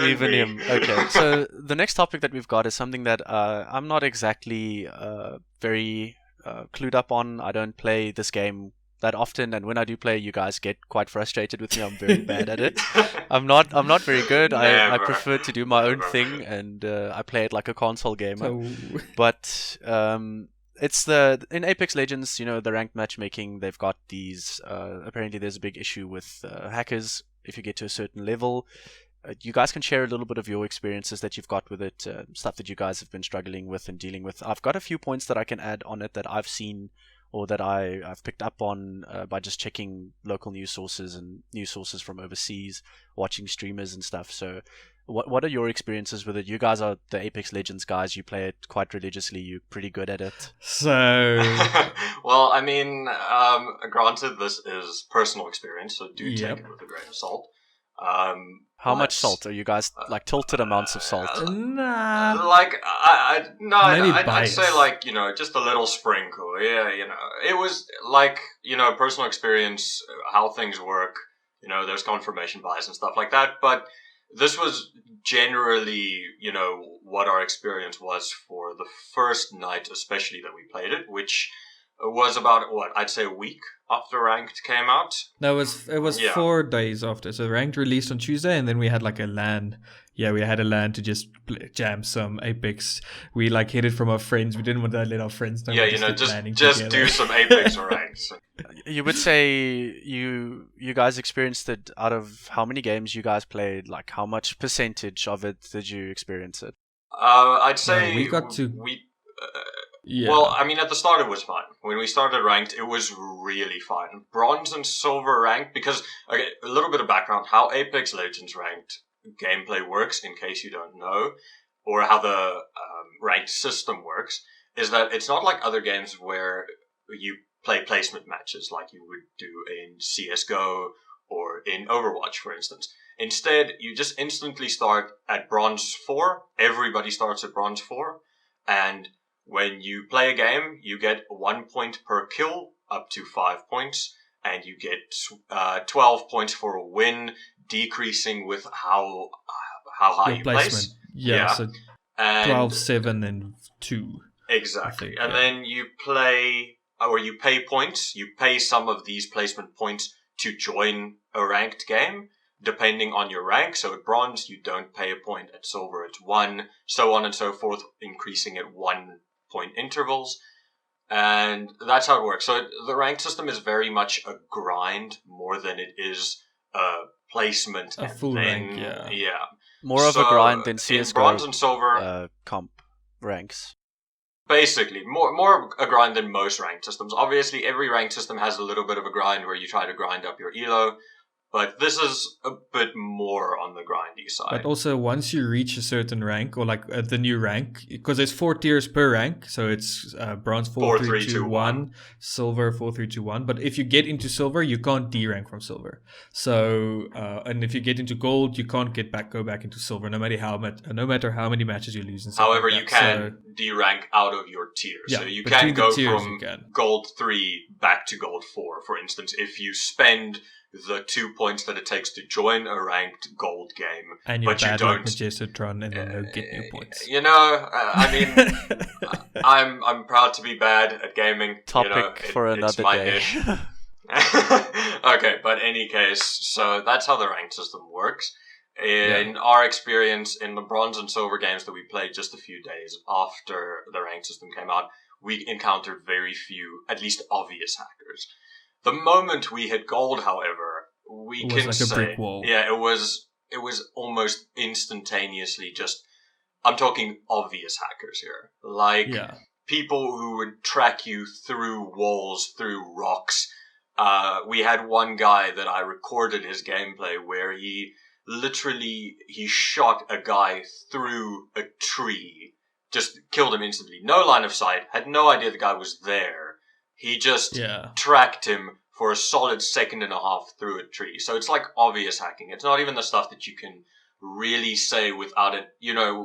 B: Even me.
A: him. Okay. So the next topic that we've got is something that I'm not exactly very clued up on. I don't play this game that often, and when I do play, you guys get quite frustrated with me. I'm very bad at it. I'm not very good. I
B: Never.
A: prefer to do my own
B: Never.
A: thing, and I play it like a console gamer.
C: So,
A: But it's in Apex Legends, the ranked matchmaking. They've got these. Apparently, there's a big issue with hackers. If you get to a certain level, you guys can share a little bit of your experiences that you've got with it, stuff that you guys have been struggling with and dealing with. I've got a few points that I can add on it that I've seen or that I've picked up on by just checking local news sources and news sources from overseas, watching streamers and stuff. So what are your experiences with it? You guys are the Apex Legends guys. You play it quite religiously. You're pretty good at it.
C: so
B: Well, I mean, granted, this is personal experience, so do
C: Yep.
B: take it with a grain of salt.
A: How much
B: but-
A: salt? Are you guys like tilted amounts of salt?
C: nah.
B: Like
C: Maybe
B: I'd
C: bias.
B: say like just a little sprinkle. Yeah, it was like personal experience, how things work. There's confirmation bias and stuff like that. But this was generally what our experience was for the first night, especially that we played it, which was about I'd say a week after Ranked came out.
C: No, it was
B: Yeah.
C: 4 days after. So ranked released on Tuesday, and then we had like a LAN. Yeah, we had a LAN to just jam some Apex. We like hid it from our friends. We didn't want to let our friends know.
B: Yeah,
C: we kept
B: just
C: LANing
B: just
C: together.
B: do some Apex Ranks.
A: You would say you guys experienced it out of how many games you guys played? Like how much percentage of it did you experience it?
B: I'd say
C: No, we got to- Yeah.
B: Well, I mean, at the start it was fun. When we started ranked, it was really fun. Bronze and silver ranked, because, okay, a little bit of background, how Apex Legends ranked gameplay works, in case you don't know, or how the ranked system works, is that it's not like other games where you play placement matches like you would do in CSGO or in Overwatch, for instance. Instead, you just instantly start at Bronze 4. Everybody starts at Bronze 4, and when you play a game, you get 1 point per kill, up to 5 points, and you get 12 points for a win, decreasing with how high
C: Your
B: you
C: placement.
B: place.
C: Yeah,
B: Yeah.
C: so
B: And
C: 12, 7, and 2.
B: exactly.
C: I think,
B: And
C: yeah.
B: then you play, or you pay points. You pay some of these placement points to join a ranked game, depending on your rank. So at bronze, you don't pay a point. At silver, it's 1, so on and so forth, increasing at 1 point intervals. And that's how it works. So the ranked system is very much a grind more than it is a placement.
C: A
B: and
C: full
B: then-
C: rank, yeah.
B: Yeah.
A: More of a
B: So,
A: grind than
B: in
A: CSGO
B: bronze and silver,
A: comp ranks.
B: basically, more a grind than most ranked systems. Obviously, every ranked system has a little bit of a grind where you try to grind up your elo, but this is a bit more on the grindy side.
C: But also, once you reach a certain rank, or like the new rank, because there's 4 tiers per rank, so it's bronze 4, 3, 2, 1, silver 4, 3, 2, 1. But if you get into silver, you can't D-rank from silver. So, and if you get into gold, you can't go back into silver, no matter how many matches you lose. And stuff
B: However,
C: like
B: you
C: that.
B: can D-rank out of your tier.
C: Yeah,
B: so you
C: between
B: can
C: the
B: go
C: tiers
B: from
C: you can.
B: gold 3 back to gold 4, for instance, if you spend the 2 points that it takes to join a ranked gold game.
C: And you're
B: but you
C: bad like
B: don't-
C: Majestatron, and then they'll get new points.
B: I mean, I'm proud to be bad at gaming.
A: Topic for
B: it's
A: another
B: my
A: day.
B: ish. Okay, but any case, so that's how the ranked system works. In our experience in the bronze and silver games that we played just a few days after the ranked system came out, we encountered very few, at least obvious hackers. The moment we hit gold, however, we
C: It was
B: can
C: like a
B: say,
C: brick wall.
B: yeah, it was almost instantaneously just. I'm talking obvious hackers here, like
C: Yeah.
B: people who would track you through walls, through rocks, we had one guy that I recorded his gameplay where he shot a guy through a tree, just killed him instantly. No line of sight, had no idea the guy was there. He just tracked him for a solid second and a half through a tree. So it's like obvious hacking. It's not even the stuff that you can really say without it,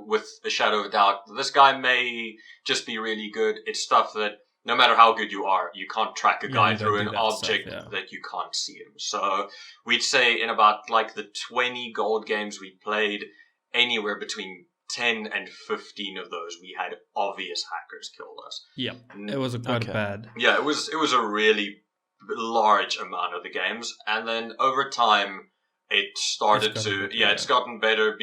B: with a shadow of a doubt. This guy may just be really good. It's stuff that no matter how good you are, you can't track a guy through an object that you can't see him. So we'd say in about like the 20 gold games we played, anywhere between 10 and 15 of those, we had obvious hackers kill us.
C: Yeah, it was quite bad.
B: Yeah, it was a really large amount of the games. And then over time, it started it's gotten better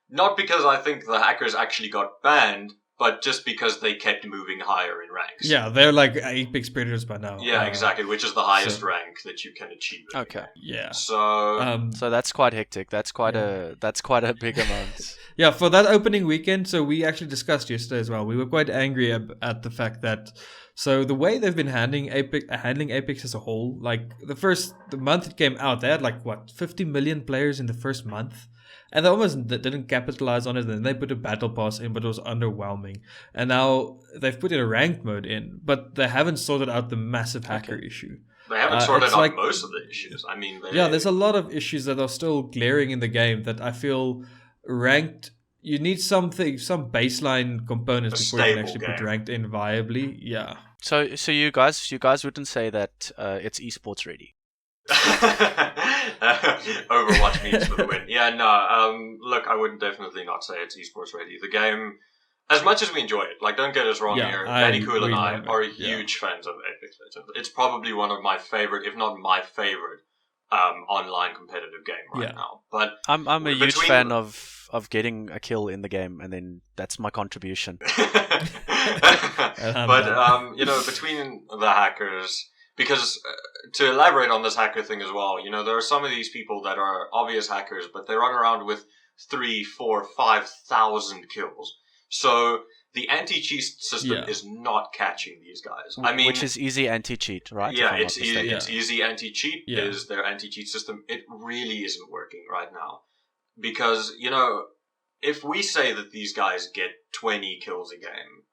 B: not because I think the hackers actually got banned, but just because they kept moving higher in ranks.
C: Yeah, they're like Apex Predators by now.
B: Yeah, exactly, which is the highest rank that you can achieve.
A: Okay.
C: Yeah.
B: So
A: so that's quite hectic. That's quite a big amount.
C: Yeah, for that opening weekend, so we actually discussed yesterday as well. We were quite angry at the fact that the way they've been handling Apex as a whole, like the month it came out, they had 50 million players in the first month. And they almost didn't capitalize on it. And then they put a battle pass in, but it was underwhelming. And now they've put in a ranked mode in, but they haven't sorted out the massive hacker issue.
B: They haven't sorted out most of the issues. I mean,
C: there's a lot of issues that are still glaring in the game that I feel ranked. You need some baseline components before you can actually put ranked in viably. Yeah.
A: So you guys wouldn't say that it's esports ready.
B: Overwatch means for the win. Yeah, no. Look, I would definitely not say it's esports ready. The game, as much as we enjoy it, don't get us wrong here. Danny Cool and I are huge fans of Apex Legends. It's probably one of my favorite, if not my favorite, online competitive game right now. But
A: I'm a huge fan of getting a kill in the game, and then that's my contribution.
B: But between the hackers. Because to elaborate on this hacker thing as well, there are some of these people that are obvious hackers, but they run around with 3, 4, 5,000 kills. So the anti-cheat system is not catching these guys. I mean,
A: which is easy anti-cheat, right?
B: Yeah, it's easy anti-cheat is their anti-cheat system. It really isn't working right now. Because, if we say that these guys get 20 kills a game,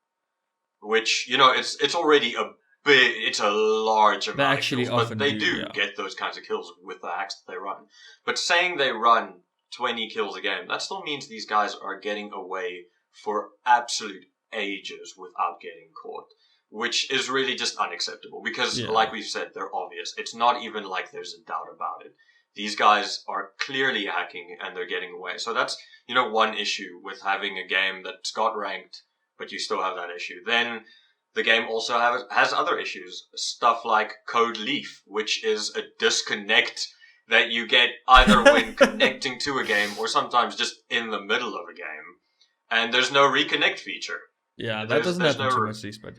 B: which, it's already it's a large amount of kills, but they do get those kinds of kills with the hacks that they run. But saying they run 20 kills a game, that still means these guys are getting away for absolute ages without getting caught, which is really just unacceptable because, like we've said, they're obvious. It's not even like there's a doubt about it. These guys are clearly hacking and they're getting away. So that's, one issue with having a game that's got ranked, but you still have that issue. Then the game also has other issues, stuff like code leaf, which is a disconnect that you get either when connecting to a game or sometimes just in the middle of a game. And there's no reconnect feature.
C: Yeah, that doesn't happen too much, but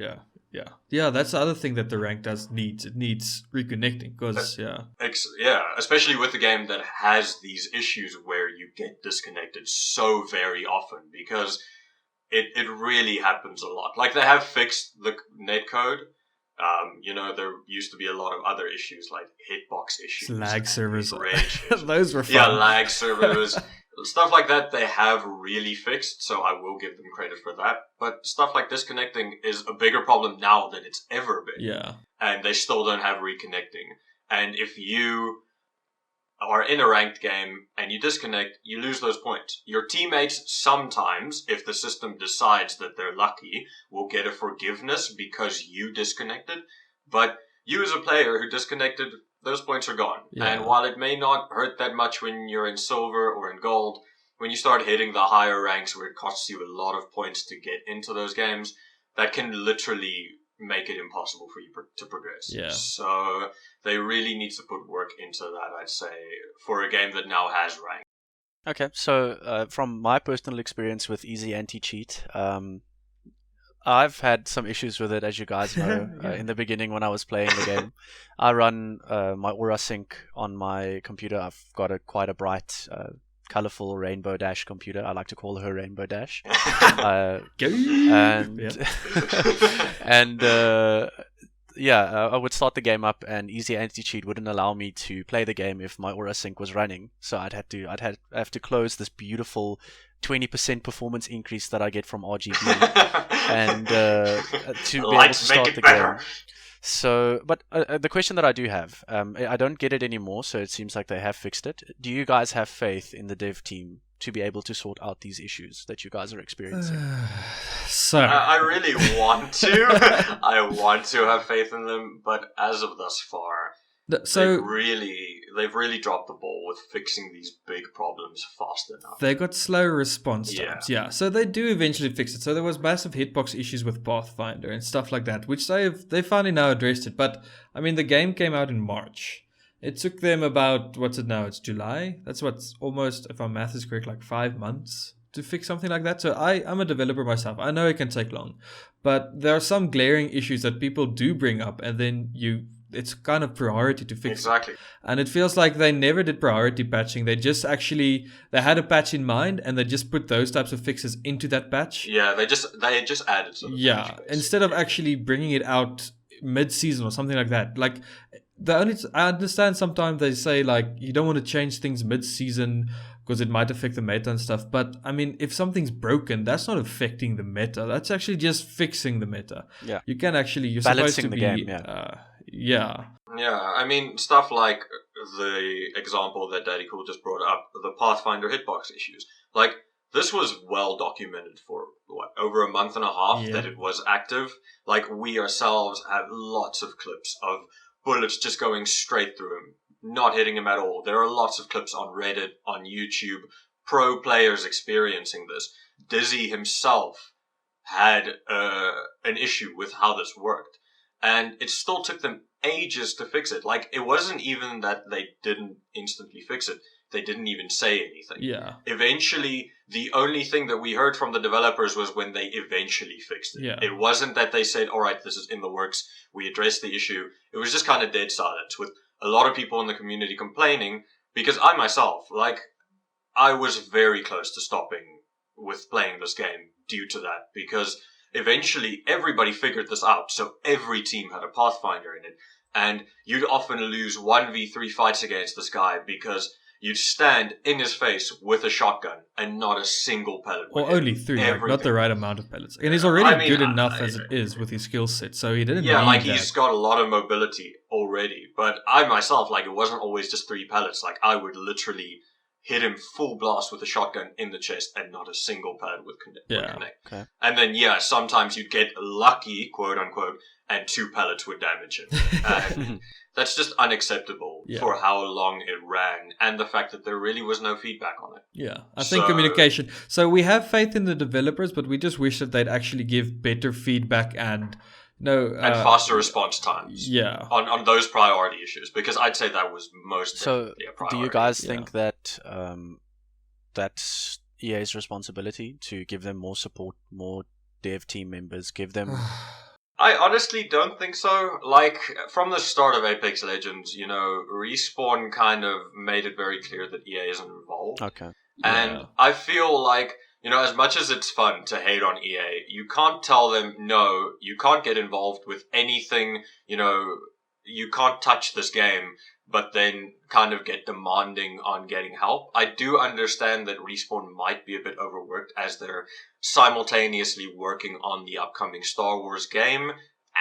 C: yeah, that's the other thing that the rank needs. It needs reconnecting because
B: especially with a game that has these issues where you get disconnected so very often because it really happens a lot. Like, they have fixed the netcode. There used to be a lot of other issues like hitbox issues.
C: Lag servers. Those were fun.
B: Yeah, lag servers. Stuff like that they have really fixed, so I will give them credit for that. But stuff like disconnecting is a bigger problem now than it's ever been.
C: Yeah.
B: And they still don't have reconnecting. And if you are in a ranked game and you disconnect, you lose those points. Your teammates sometimes, if the system decides that they're lucky, will get a forgiveness because you disconnected. But you as a player who disconnected, those points are gone. Yeah. And while it may not hurt that much when you're in silver or in gold, when you start hitting the higher ranks where it costs you a lot of points to get into those games, that can literally make it impossible for you to progress.
C: Yeah.
B: So they really need to put work into that, I'd say, for a game that now has rank.
A: Okay, so from my personal experience with easy anti-cheat, I've had some issues with it, as you guys know. In the beginning when I was playing the game, I run my Aura Sync on my computer. I've got quite a bright, colorful Rainbow Dash computer. I like to call her Rainbow Dash. And I would start the game up, and Easy Anti-Cheat wouldn't allow me to play the game if my Aura Sync was running. So I'd have to close this beautiful 20% performance increase that I get from RGB, and to be able to start the game. So, but the question that I do have, I don't get it anymore, so it seems like they have fixed it. Do you guys have faith in the dev team to be able to sort out these issues that you guys are experiencing?
C: So
B: I really want to. I want to have faith in them, but as of thus far, they've really dropped the ball with fixing these big problems fast enough.
C: They got slow response times, yeah. So they do eventually fix it. So there was massive hitbox issues with Pathfinder and stuff like that, which they finally now addressed it. But I mean, the game came out in March. It took them about, what's it now? It's July. That's what's almost, if our math is correct, like 5 months to fix something like that. So I'm a developer myself. I know it can take long, but there are some glaring issues that people do bring up, and then it's kind of priority to fix.
B: Exactly.
C: And it feels like they never did priority patching. They had a patch in mind, and they just put those types of fixes into that patch.
B: Yeah, they just added some.
C: Yeah, instead of actually bringing it out mid-season or something like that. Like, I understand sometimes they say, like, you don't want to change things mid-season because it might affect the meta and stuff. But I mean, if something's broken, that's not affecting the meta. That's actually just fixing the meta.
A: Yeah,
C: you're
A: balancing
C: supposed to
A: the
C: be
A: game.
C: Yeah.
B: Yeah, I mean, stuff like the example that Daddy Cool just brought up, the Pathfinder hitbox issues. Like, this was well documented for, over a month and a half that it was active. Like, we ourselves have lots of clips of bullets just going straight through him, not hitting him at all. There are lots of clips on Reddit, on YouTube, pro players experiencing this. Dizzy himself had an issue with how this worked. And it still took them ages to fix it. Like, it wasn't even that they didn't instantly fix it. They didn't even say anything.
C: Yeah.
B: Eventually, the only thing that we heard from the developers was when they eventually fixed it.
C: Yeah.
B: It wasn't that they said, all right, this is in the works, we addressed the issue. It was just kind of dead silence, with a lot of people in the community complaining, because I myself, like, I was very close to stopping with playing this game due to that, because eventually everybody figured this out, so every team had a Pathfinder in it, and you'd often lose 1v3 fights against this guy because you'd stand in his face with a shotgun and not a single pellet.
C: Or only 3, like, not the right amount of pellets. And he's already good enough as it is with his skill set, so he didn't need that.
B: He's got a lot of mobility already, but I myself, like, it wasn't always just 3 pellets. Like, I would literally hit him full blast with a shotgun in the chest and not a single pellet would connect.
A: Okay.
B: And then, sometimes you'd get lucky, quote unquote, and 2 pellets would damage him. And that's just unacceptable for how long it ran, and the fact that there really was no feedback on it.
C: Yeah, I think communication. So we have faith in the developers, but we just wish that they'd actually give better feedback and
B: faster response times.
C: Yeah,
B: on those priority issues, because I'd say that was most.
A: So, do you guys think that that's EA's responsibility to give them more support, more dev team members, give them?
B: I honestly don't think so. Like, from the start of Apex Legends, Respawn kind of made it very clear that EA isn't involved.
A: Okay.
B: And I feel like, as much as it's fun to hate on EA, you can't tell them, no, you can't get involved with anything, you can't touch this game, but then kind of get demanding on getting help. I do understand that Respawn might be a bit overworked as they're simultaneously working on the upcoming Star Wars game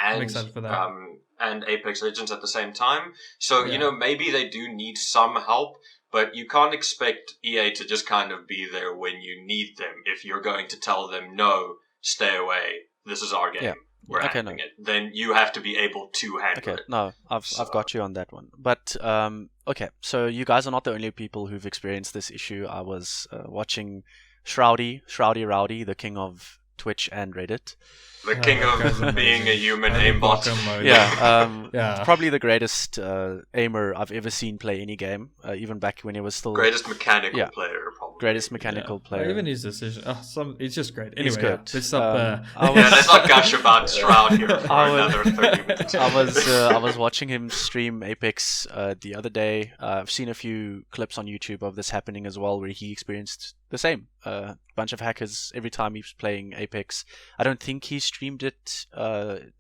B: and Apex Legends at the same time. So, maybe they do need some help, but you can't expect EA to just kind of be there when you need them. If you're going to tell them, no, stay away, this is our game, we're handling it, then you have to be able to handle it.
A: No, I've got you on that one. But, okay, so you guys are not the only people who've experienced this issue. I was watching Shroudy Rowdy, the king of Twitch and Reddit.
B: The king of being a human aimbot.
A: Probably the greatest aimer I've ever seen play any game, even back when he was still...
B: Greatest mechanical player, probably.
A: Greatest mechanical player.
C: Even his decision. It's just great. Anyway,
A: he's good.
C: Let's not...
B: let's not gush about Shroud here for another 30 minutes.
A: I was watching him stream Apex the other day. I've seen a few clips on YouTube of this happening as well, where he experienced the same. Bunch of hackers every time he was playing Apex. I don't think he streamed it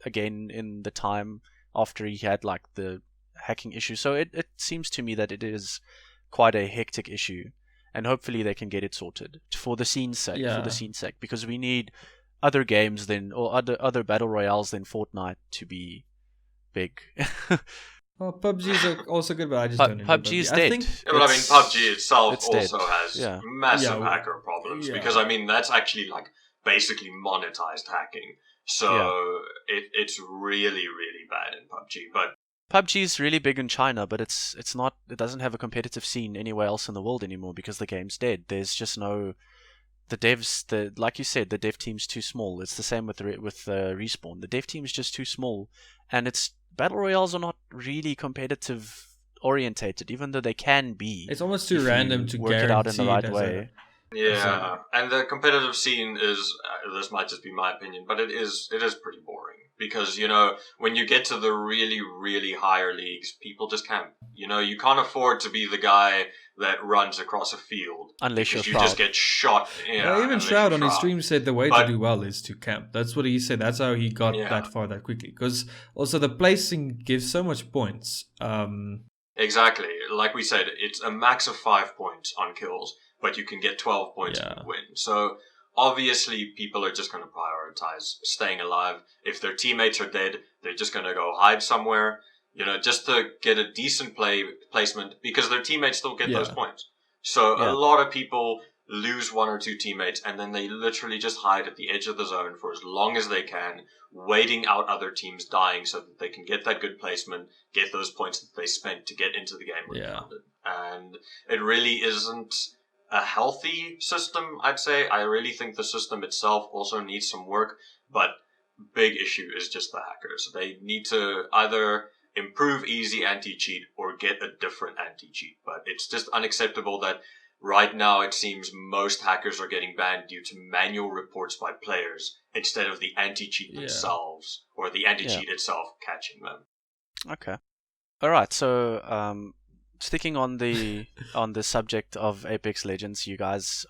A: again in the time after he had like the hacking issue. So it seems to me that it is quite a hectic issue, and hopefully they can get it sorted for the scene's sake. For the scene's sake, because we need other games or other battle royales than Fortnite to be big.
C: Well, PUBG is also good, but I just don't enjoy
A: PUBG is
C: I
A: dead.
C: think
B: But I mean, PUBG itself also
A: dead.
B: has massive hacker problems because I mean that's actually like basically monetized hacking. So it's really really bad in PUBG. But
A: PUBG is really big in China, but it's not. It doesn't have a competitive scene anywhere else in the world anymore because the game's dead. There's just no. The devs, like you said, the dev team's too small. It's the same with Respawn. The dev team's just too small, and it's battle royales are not really competitive orientated, even though they can be.
C: It's almost too random to
A: work it out in the right way.
B: And the competitive scene is this might just be my opinion, but it is pretty boring because when you get to the really really higher leagues, people just can't. You can't afford to be the guy that runs across a field
A: unless
B: you just get shot.
C: Even Shroud on his stream said the way to do well is to camp. That's what he said. That's how he got that far that quickly. Because also the placing gives so much points.
B: Exactly. Like we said, it's a max of 5 points on kills, but you can get 12 points if you win. So obviously people are just going to prioritize staying alive. If their teammates are dead, they're just going to go hide somewhere. Just to get a decent placement because their teammates still get those points. So a lot of people lose one or two teammates and then they literally just hide at the edge of the zone for as long as they can, waiting out other teams dying so that they can get that good placement, get those points that they spent to get into the game refunded. And it really isn't a healthy system, I'd say. I really think the system itself also needs some work, but big issue is just the hackers. They need to either improve easy anti-cheat or get a different anti-cheat. But it's just unacceptable that right now it seems most hackers are getting banned due to manual reports by players instead of the anti-cheat themselves or the anti-cheat itself catching them.
A: Okay. All right. So sticking on the subject of Apex Legends, you guys,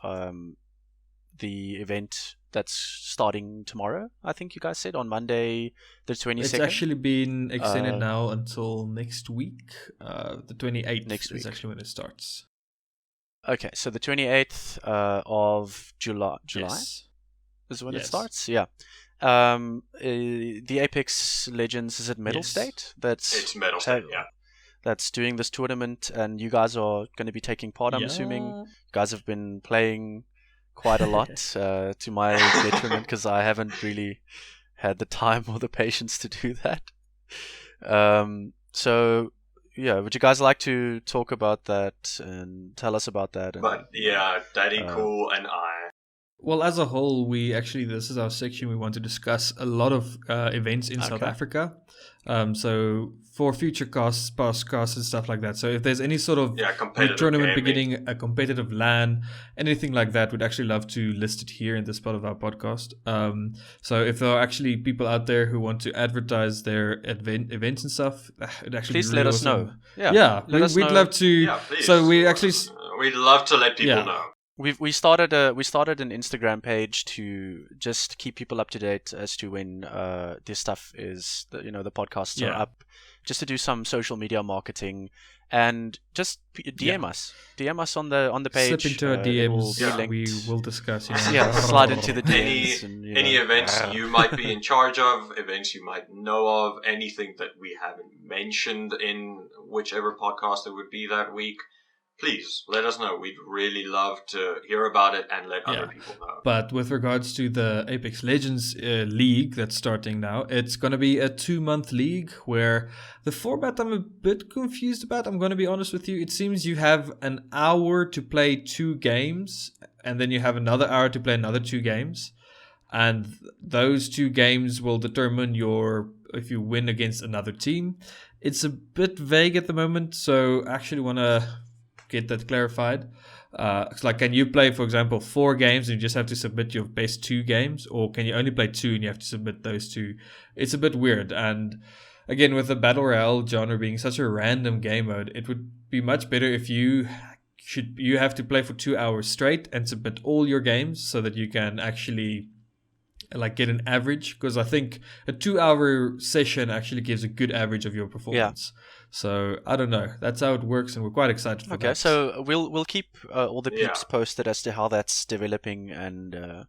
A: the event that's starting tomorrow, I think you guys said, on Monday the 22nd.
C: It's actually been extended now until next week. The 28th
A: next week
C: is actually when it starts.
A: Okay, so the 28th of July is when it starts? Yeah. The Apex Legends, is it Metal State?
B: It's Metal State,
A: that's doing this tournament, and you guys are going to be taking part, I'm assuming. You guys have been playing quite a lot to my detriment because I haven't really had the time or the patience to do that. So would you guys like to talk about that and tell us about that?
B: But Daddy Cool and I.
C: Well, as a whole, this is our section. We want to discuss a lot of events in South Africa. So for future casts, past casts and stuff like that. So if there's any sort of tournament beginning, a competitive LAN, anything like that, we'd actually love to list it here in this part of our podcast. So if there are actually people out there who want to advertise their events and stuff, it'd actually
A: please
C: be really
A: let us know.
C: We'd love to.
B: Yeah, please.
C: So we actually
B: we'd love to let people know.
A: We started an Instagram page to just keep people up to date as to when this stuff is, the podcasts are up, just to do some social media marketing, and just DM us on the page.
C: Slip into our DMs. We will discuss.
A: Slide into the DMs.
B: Any events you might be in charge of, events you might know of, anything that we haven't mentioned in whichever podcast it would be that week. Please let us know. We'd really love to hear about it and let other people know.
C: But with regards to the Apex Legends league that's starting now, it's going to be a 2-month league where the format I'm a bit confused about. I'm going to be honest with you. It seems you have an hour to play 2 games, and then you have another hour to play another 2 games. And those 2 games will determine if you win against another team. It's a bit vague at the moment, so I actually want to get that clarified. It's like, can you play, for example, 4 games and you just have to submit your best 2 games, or can you only play 2 and you have to submit those 2? It's a bit weird. And again, with the battle royale genre being such a random game mode, it would be much better if you have to play for 2 hours straight and submit all your games so that you can actually like get an average, because I think a 2-hour session actually gives a good average of your performance. So I don't know. That's how it works, and we're quite excited for that.
A: Okay, so we'll keep all the peeps
B: Yeah.
A: posted as to how that's developing, and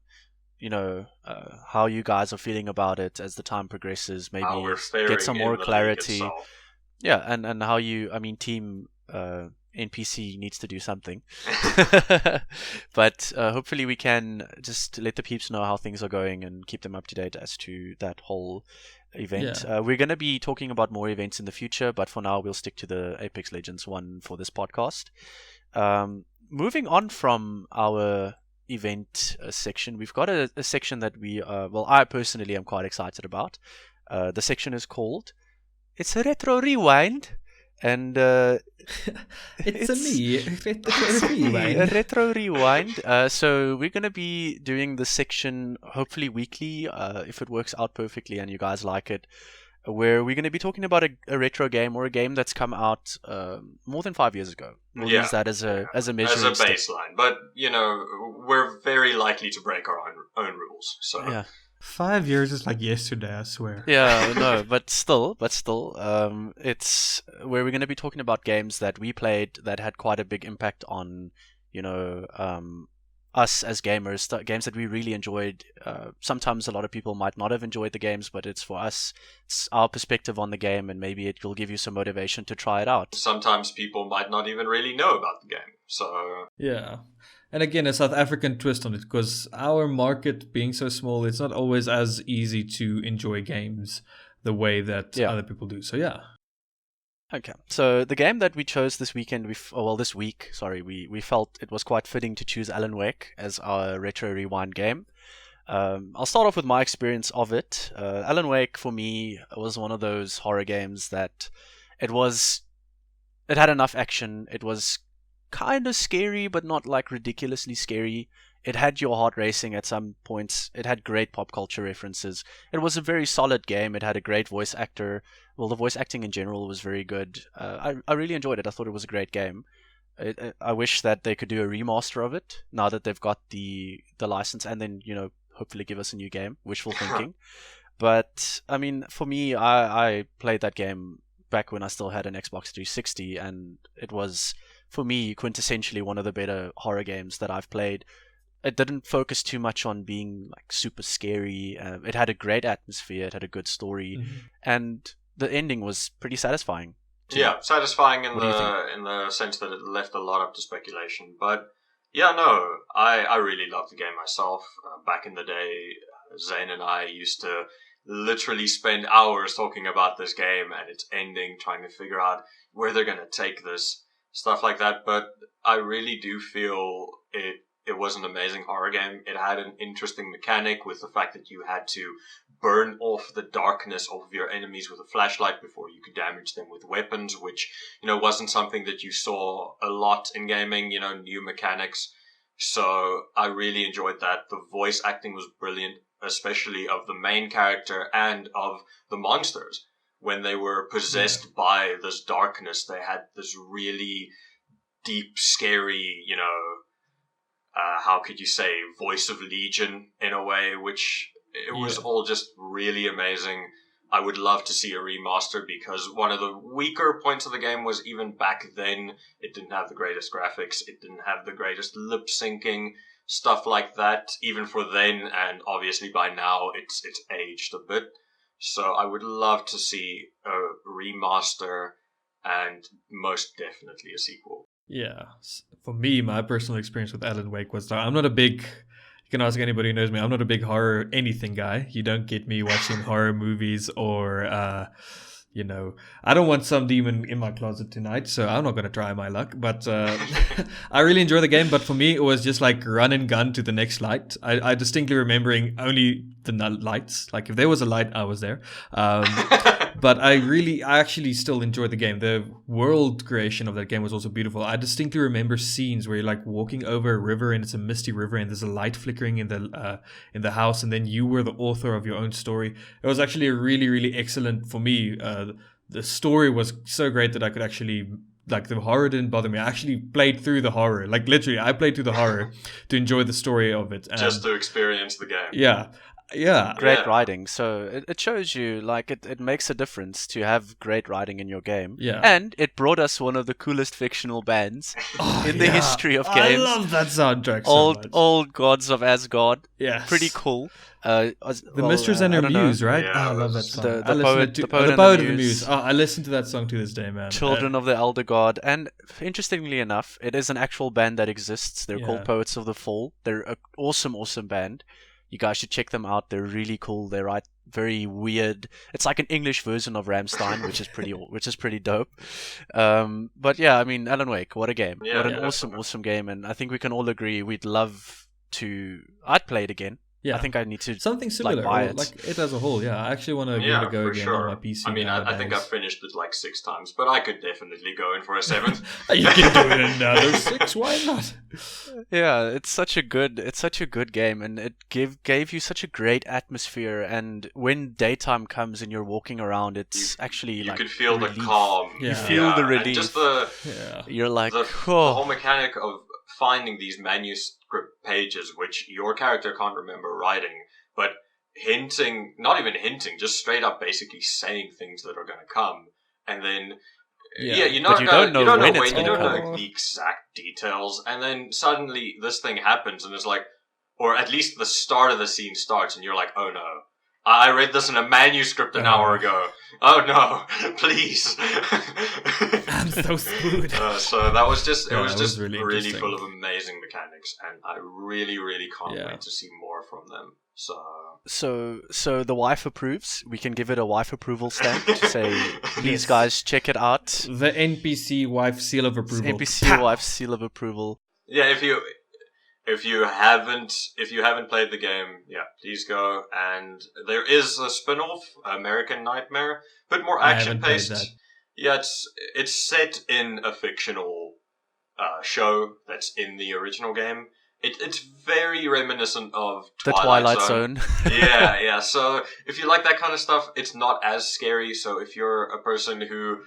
A: how you guys are feeling about it as the time progresses. Maybe
B: How we're faring
A: get some
B: in
A: more
B: the league
A: clarity.
B: itself.
A: Yeah, and how you, I mean, team NPC needs to do something. But hopefully we can just let the peeps know how things are going and keep them up to date as to that whole event.
C: Yeah.
A: We're going to be talking about more events in the future, but for now we'll stick to the Apex Legends one for this podcast. Moving on from our event section, we've got a section that I personally am quite excited about. The section is called It's a Retro Rewind, and
C: It's a
A: retro rewind. So we're gonna be doing the section hopefully weekly, if it works out perfectly and you guys like it, where we're gonna be talking about a retro game or a game that's come out more than 5 years ago. We'll use that as a measuring
B: as a baseline. But we're very likely to break our own rules. So
A: yeah.
D: 5 years is like yesterday, I swear.
A: Yeah, no, but still, it's where we're going to be talking about games that we played that had quite a big impact on, us as gamers, games that we really enjoyed. Sometimes a lot of people might not have enjoyed the games, but it's for us, it's our perspective on the game, and maybe it will give you some motivation to try it out.
B: Sometimes people might not even really know about the game. So
C: yeah. And again, a South African twist on it, because our market being so small, it's not always as easy to enjoy games the way that other people do. So yeah.
A: Okay, so the game that we chose this weekend, we felt it was quite fitting to choose Alan Wake as our Retro Rewind game. I'll start off with my experience of it. Alan Wake, for me, was one of those horror games that it had enough action, it was kind of scary, but not like ridiculously scary. It had your heart racing at some points. It had great pop culture references. It was a very solid game. It had a great voice actor. Well, the voice acting in general was very good. I really enjoyed it. I thought it was a great game. I wish that they could do a remaster of it now that they've got the license, and then hopefully give us a new game. Wishful thinking. But I mean, for me, I played that game back when I still had an Xbox 360, and it was, for me, quintessentially one of the better horror games that I've played. It didn't focus too much on being like super scary. It had a great atmosphere. It had a good story, and the ending was pretty satisfying.
B: Yeah, satisfying in the sense that it left a lot up to speculation. But yeah, no, I really loved the game myself. Back in the day, Zane and I used to literally spend hours talking about this game and its ending, trying to figure out where they're going to take this, stuff like that. But I really do feel it was an amazing horror game. It had an interesting mechanic with the fact that you had to burn off the darkness of your enemies with a flashlight before you could damage them with weapons, which, wasn't something that you saw a lot in gaming, new mechanics. So I really enjoyed that. The voice acting was brilliant, especially of the main character and of the monsters. When they were possessed by this darkness, they had this really deep, scary, how could you say, voice of Legion in a way, which it was all just really amazing. I would love to see a remaster, because one of the weaker points of the game was, even back then, it didn't have the greatest graphics, it didn't have the greatest lip syncing, stuff like that, even for then, and obviously by now it's aged a bit. So I would love to see a remaster and most definitely a sequel.
C: Yeah. For me, my personal experience with Alan Wake was that I'm not a big, you can ask anybody who knows me, I'm not a big horror anything guy. You don't get me watching horror movies or, I don't want some demon in my closet tonight, so I'm not going to try my luck. But I really enjoy the game. But for me, it was just like run and gun to the next light. I distinctly remembering only the lights. Like if there was a light, I was there. But I actually still enjoyed the game. The world creation of that game was also beautiful. I distinctly remember scenes where you're like walking over a river and it's a misty river and there's a light flickering in the house, and then you were the author of your own story. It was actually a really, really excellent, for me, the story was so great that I could actually, like, the horror didn't bother me. I actually played through the horror. Like, literally, I played through the horror to enjoy the story of it.
B: Just to experience the game.
C: Yeah. Yeah.
A: great
B: Yeah.
A: writing. So it shows you, like, it makes a difference to have great writing in your game.
C: Yeah.
A: And it brought us one of the coolest fictional bands
C: Oh,
A: in the
C: yeah.
A: history of
C: I
A: games.
C: love that soundtrack so
A: Old
C: much.
A: old gods of Asgard.
C: Yes.
A: Pretty cool.
C: The Mistress and Her Muse, right?
B: Yeah,
C: Oh, I
B: it
C: love that
B: was-
C: song.
A: The
C: I listened to
A: Poet
C: the
A: and
C: Poet
A: the
C: of the
A: Muse.
C: Muse. Oh, I listen to that song to this day, man.
A: Children of the Elder God. And interestingly enough, it is an actual band that exists. They're
C: Yeah.
A: called Poets of the Fall. They're an awesome band. You guys should check them out. They're really cool. They write very weird. It's like an English version of Rammstein, which is pretty dope. But yeah, I mean, Alan Wake, what a game!
B: Yeah,
A: What an
B: yeah,
A: awesome game, and I think we can all agree we'd love to. I'd play it again.
C: Yeah.
A: I think I need to.
C: Something similar,
A: buy
C: or
A: it.
C: like it as a whole. Yeah, I actually want to give
B: Yeah,
C: it a go
B: for
C: again
B: sure.
C: on my PC.
B: I mean, I think I've
C: nowadays.
B: finished it like 6 times, but I could definitely go in for a 7th.
C: You can do it in another 6. Why not?
A: Yeah, it's such a good game, and it gave you such a great atmosphere. And when daytime comes and you're walking around, it's actually
B: You
A: like
B: could feel the
A: relief.
B: calm.
C: You
A: feel the
B: and
A: relief.
B: just the
C: Yeah.
A: You're like,
B: the
A: oh,
B: whole mechanic of finding these manuscript pages, which your character can't remember writing, but hinting, not even hinting, just straight up basically saying things that are going to come, and then
C: Yeah.
B: you
A: But you don't know when it's
B: you
A: gonna
B: don't
C: come.
B: know the exact details, and then suddenly this thing happens, and it's like, or at least the start of the scene starts, and you're like, oh no. I read this in a manuscript an hour ago. Oh no, please.
C: I'm so screwed.
B: So that was just,
C: Yeah,
B: it was
C: that
B: just
C: was really
B: really
C: interesting.
B: full of amazing mechanics, and I really, really can't
C: Yeah.
B: wait to see more from them.
A: so the wife approves. We can give it a wife approval stamp to say, please
C: Yes.
A: guys, check it out.
C: The NPC wife seal of approval.
A: NPC
C: Pow!
A: wife seal of approval.
B: Yeah, if you haven't played the game, yeah, please go. And there is a spin-off, American Nightmare, but more
C: I haven't played
B: action-paced.
C: that.
B: Yeah, it's set in a fictional show that's in the original game. It's very reminiscent of
A: The Twilight Zone.
B: yeah. So if you like that kind of stuff, it's not as scary. So if you're a person who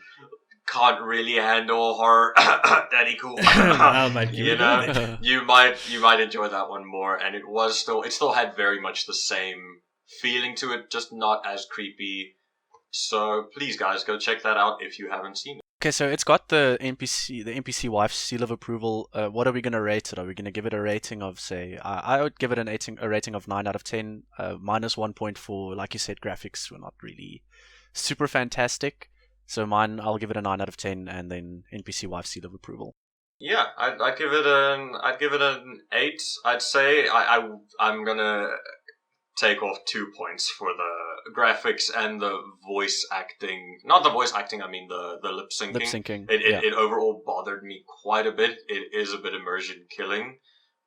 B: can't really handle horror, daddy cool,
C: I might give
B: you
C: it a
B: know,
C: go.
B: you might enjoy that one more. And it still had very much the same feeling to it, just not as creepy. So please, guys, go check that out if you haven't seen it.
A: Okay, so it's got the NPC wife seal of approval. What are we gonna rate it? Are we gonna give it a rating of, say, I would give it a rating of 9 out of 10, minus 1.4. Like you said, graphics were not really super fantastic. So mine, I'll give it a 9 out of 10, and then NPC wife seal of approval.
B: Yeah, I'd give it an 8. I'd say I'm gonna take off 2 points for the graphics and the voice acting. Not the voice acting, I mean the lip syncing.
A: Lip syncing.
B: It overall bothered me quite a bit. It is a bit immersion killing,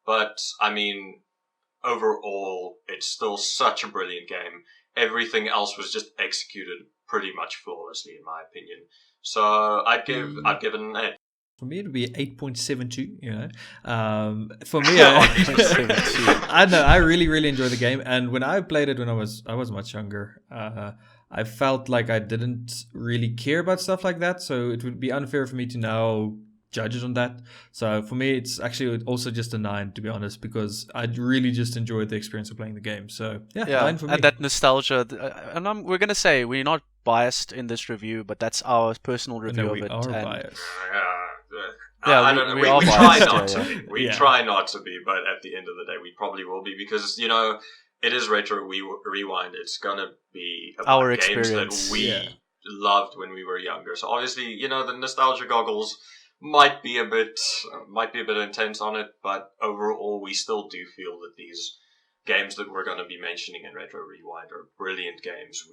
B: but I mean, overall, it's still such a brilliant game. Everything else was just executed pretty much flawlessly, in my opinion. So I'd give it an 8.
C: For me, it would be 8.72, you know. For me, I know, I really enjoy the game. And when I played it when I was much younger, I felt like I didn't really care about stuff like that. So it would be unfair for me to now judge it on that. So for me, it's actually also just a 9, to be honest, because I really just enjoyed the experience of playing the game. So yeah, 9 for me.
A: And that nostalgia. And we're gonna say we're not biased in this review, but that's our personal review
C: No,
A: of
C: we
A: it.
C: are
A: and
C: biased.
A: Yeah,
B: I don't know.
A: we are
B: We try
A: biased,
B: not
A: yeah,
B: to be. We
C: Yeah.
B: try not to be, but at the end of the day, we probably will be because, you know, it is Retro Rewind. It's gonna be about
A: Our
B: games
A: experience.
B: that we
C: Yeah.
B: loved when we were younger. So obviously, you know, the nostalgia goggles might be a bit intense on it, but overall, we still do feel that these games that we're going to be mentioning in Retro Rewind are brilliant games.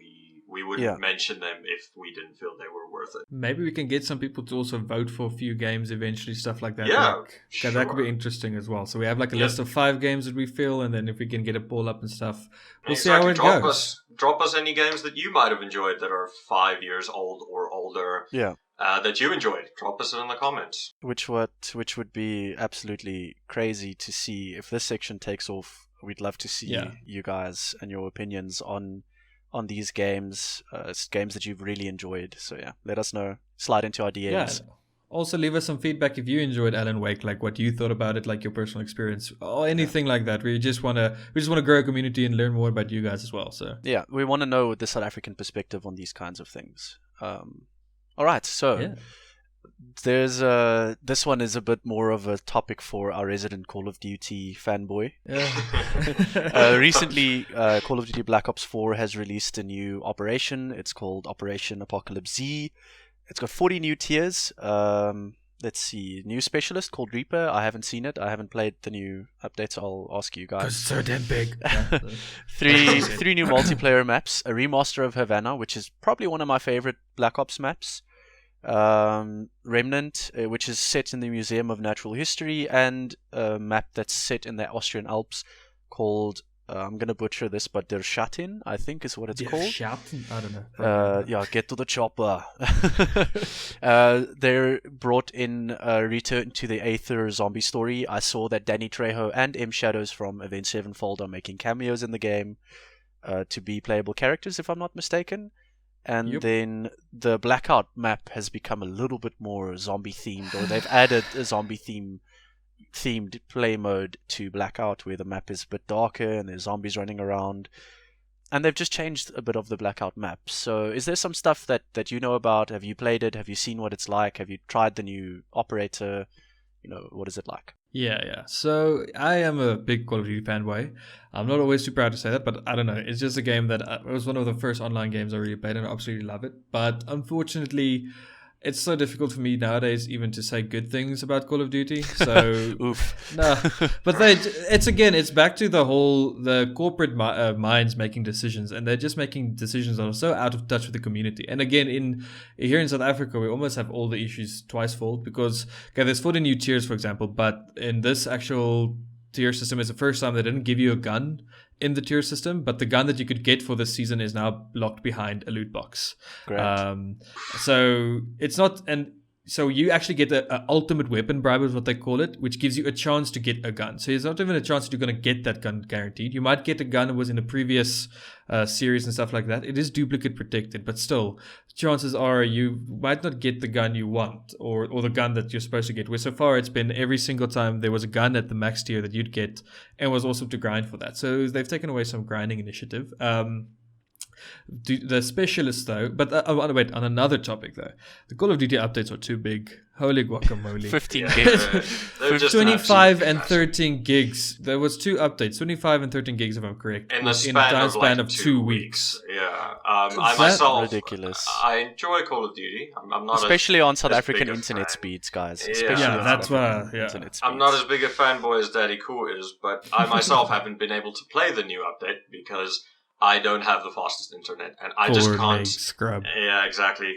B: We wouldn't
A: Yeah.
B: mention them if we didn't feel they were worth it.
C: Maybe we can get some people to also vote for a few games eventually, stuff like that.
B: Yeah,
C: Like, 'cause that could be
B: sure.
C: interesting as well. So we have like a
B: Yeah.
C: list of 5 games that we feel, and then if we can get a poll up and stuff, we'll see
B: Exactly.
C: how it
B: drop
C: goes.
B: Drop us any games that you might have enjoyed that are 5 years old or older.
A: Yeah.
B: That you enjoyed. Drop us in the comments.
A: Which would be absolutely crazy to see if this section takes off. We'd love to see
C: Yeah.
A: you guys and your opinions on these games, games that you've really enjoyed. So yeah, let us know. Slide into our
C: Yeah.
A: DMs.
C: Also, leave us some feedback if you enjoyed Alan Wake, like what you thought about it, like your personal experience, or anything like that. We just want to grow a community and learn more about you guys as well. So
A: Yeah, we want to know the South African perspective on these kinds of things. All right, so
C: yeah,
A: there's this one is a bit more of a topic for our resident Call of Duty fanboy. Recently, Call of Duty Black Ops 4 has released a new operation. It's called Operation Apocalypse Z. It's got 40 new tiers. Let's see, new specialist called Reaper. I haven't seen it. I haven't played the new updates. I'll ask you guys.
C: it's so damn big.
A: Three new multiplayer maps. A remaster of Havana, which is probably one of my favorite Black Ops maps. Remnant, which is set in the Museum of Natural History, and a map that's set in the Austrian Alps called, I'm going to butcher this, but Der Schatten, I think is what it's called.
C: Schatten? I don't know.
A: Yeah, get to the chopper. They're brought in Return to the Aether zombie story. I saw that Danny Trejo and M. Shadows from Event Sevenfold are making cameos in the game to be playable characters, if I'm not mistaken. And
C: Yep.
A: then the Blackout map has become a little bit more zombie themed, or they've added a zombie themed play mode to Blackout, where the map is a bit darker and there's zombies running around. And they've just changed a bit of the Blackout map. So is there some stuff that you know about? Have you played it? Have you seen what it's like? Have you tried the new operator? What is it like?
C: Yeah. So I am a big Call of Duty fanboy. I'm not always too proud to say that, but I don't know. It's just a game that it was one of the first online games I really played, and I absolutely love it. But unfortunately, it's so difficult for me nowadays even to say good things about Call of Duty. So
A: Oof.
C: no, but it's back to the corporate minds making decisions, and they're just making decisions that are so out of touch with the community. And again, here in South Africa, we almost have all the issues twice-fold, because there's 40 new tiers, for example, but in this actual tier system, it's the first time they didn't give you a gun in the tier system, but the gun that you could get for this season is now locked behind a loot box.
A: Great.
C: So it's not, and so you actually get a ultimate weapon bribe is what they call it, which gives you a chance to get a gun. So it's not even a chance that you're going to get that gun guaranteed. You might get a gun that was in a previous series and stuff like that. It is duplicate protected, but still, chances are you might not get the gun you want, or the gun that you're supposed to get. Where so far it's been every single time there was a gun at the max tier that you'd get, and it was awesome to grind for that. So they've taken away some grinding initiative. The specialists though, but wait, on another topic though, the Call of Duty updates are too big. Holy guacamole.
A: 15
B: Yeah,
A: gigs.
B: they're just
C: 25 and
B: absolute
C: 13 gigs. There was two updates, 25 and 13 gigs if I'm correct.
B: in the
C: in a time
B: span
C: of 2 weeks.
B: Yeah, I
C: that
B: myself
A: ridiculous?
B: I enjoy Call of Duty. I'm not
A: Especially on South
B: as
A: African
B: big a
A: internet
B: fan.
A: speeds, guys.
B: Yeah.
A: Especially
B: Yeah,
A: on
C: that's
A: South African
C: why, yeah.
A: internet speeds.
B: I'm not as big a fanboy as Daddy Cool is, but I myself haven't been able to play the new update because I don't have the fastest internet, and I just
C: Poor
B: can't.
C: mate, scrub.
B: Yeah, exactly.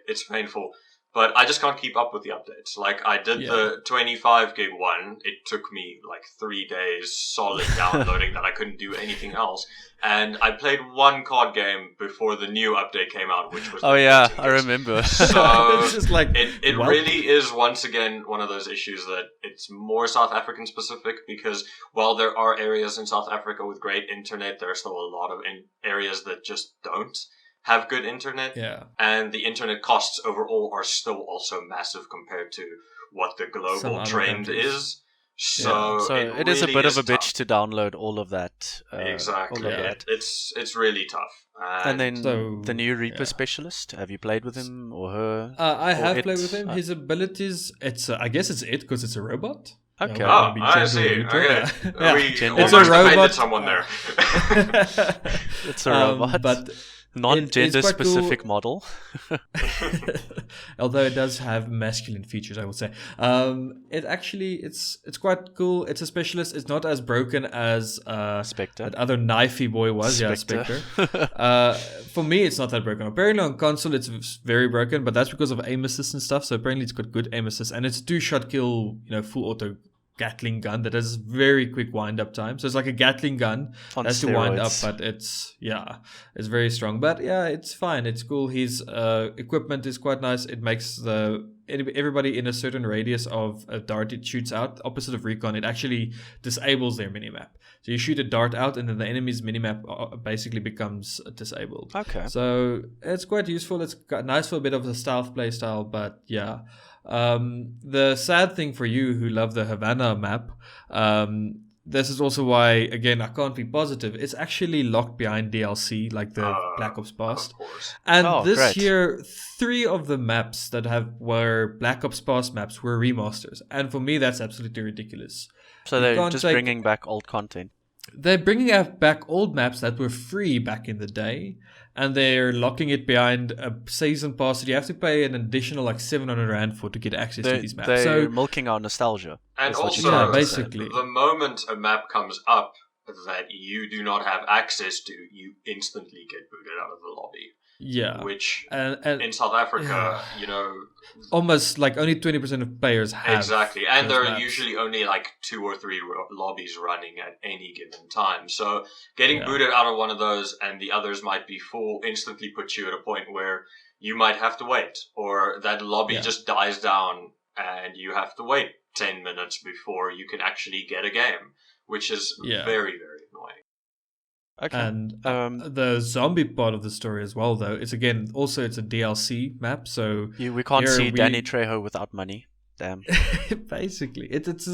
B: It's painful. But I just can't keep up with the updates. Like, I did the 25 gig one. It took me like 3 days solid downloading that I couldn't do anything else. And I played one COD game before the new update came out, which was...
A: Oh
B: the
A: yeah,
B: 15
A: I
B: gigs.
A: remember.
B: So
C: It's just like,
B: it
C: well-
B: really is once again one of those issues that it's more South African specific, because while there are areas in South Africa with great internet, there are still a lot of areas that just don't have good internet.
C: Yeah.
B: And the internet costs overall are still also massive compared to what the
C: Some
B: global
C: other
B: trend
C: countries.
B: is. So,
A: So it is a
B: really
A: bit of a
B: tough.
A: bitch to download all of that.
B: Exactly.
A: All of
C: Yeah.
A: that.
B: It's really tough.
A: And then
C: So,
A: the new Reaper
C: yeah.
A: specialist. Have you played with him or her?
C: I
A: Or
C: have
A: it.
C: played with him. His abilities, I guess it's it because it's a robot.
A: Okay.
C: Yeah,
B: Oh,
C: be
B: I
C: gentle
B: see.
C: neutral.
B: Okay.
C: Yeah.
B: We
A: General-
C: It's a
B: almost offended
C: robot.
B: someone there.
A: It's a robot.
C: But
A: Non-gender
C: it's quite cool.
A: specific model.
C: although it does have masculine features, I would say. It's quite cool. It's a specialist. It's not as broken as
A: Spectre.
C: that other knifey boy was.
A: Spectre.
C: Yeah, Spectre. For me, it's not that broken. Apparently on console, it's very broken, but that's because of aim assist and stuff. So apparently it's got good aim assist, and it's a 2-shot kill, full auto Gatling gun that has very quick wind up time. So it's like a Gatling gun
A: On
C: that's to wind up,
A: steroids.
C: but it's very strong. But yeah, it's fine. It's cool. His equipment is quite nice. It makes everybody in a certain radius of a dart it shoots out, opposite of recon, it actually disables their minimap. So you shoot a dart out, and then the enemy's minimap basically becomes disabled.
A: Okay.
C: So it's quite useful. It's nice for a bit of a stealth play style, but yeah. The sad thing for you who love the Havana map, this is also why, again, I can't be positive. It's actually locked behind DLC, like the Black Ops Past.
B: Of course.
C: And this
A: great.
C: year, 3 of the maps that were Black Ops Past maps were remasters. And for me, that's absolutely ridiculous.
A: So
C: You
A: they're
C: can't
A: just
C: take-
A: bringing back old content.
C: They're bringing back old maps that were free back in the day, and they're locking it behind a season pass that you have to pay an additional like 700 Rand for to get access to these maps.
A: They're
C: So
A: milking our nostalgia.
B: And
A: That's what
B: also,
A: you're
C: Yeah,
A: trying to say.
C: basically.
B: the moment a map comes up that you do not have access to, you instantly get booted out of the lobby.
C: yeah,
B: Which,
C: and
B: in South Africa,
C: almost like only 20% of players have
B: exactly. And
C: those
B: there are
C: maps.
B: usually only like 2 or 3 lobbies running at any given time. So getting
C: Yeah.
B: booted out of one of those and the others might be full instantly puts you at a point where you might have to wait, or that lobby
C: Yeah.
B: just dies down and you have to wait 10 minutes before you can actually get a game, which is
C: Yeah.
B: very, very annoying.
A: Okay.
C: And
A: Um,
C: the zombie part of the story as well, though, it's again also it's a DLC map, so
A: we can't
C: here
A: see
C: we-
A: Danny Trejo without money. Damn.
C: basically it's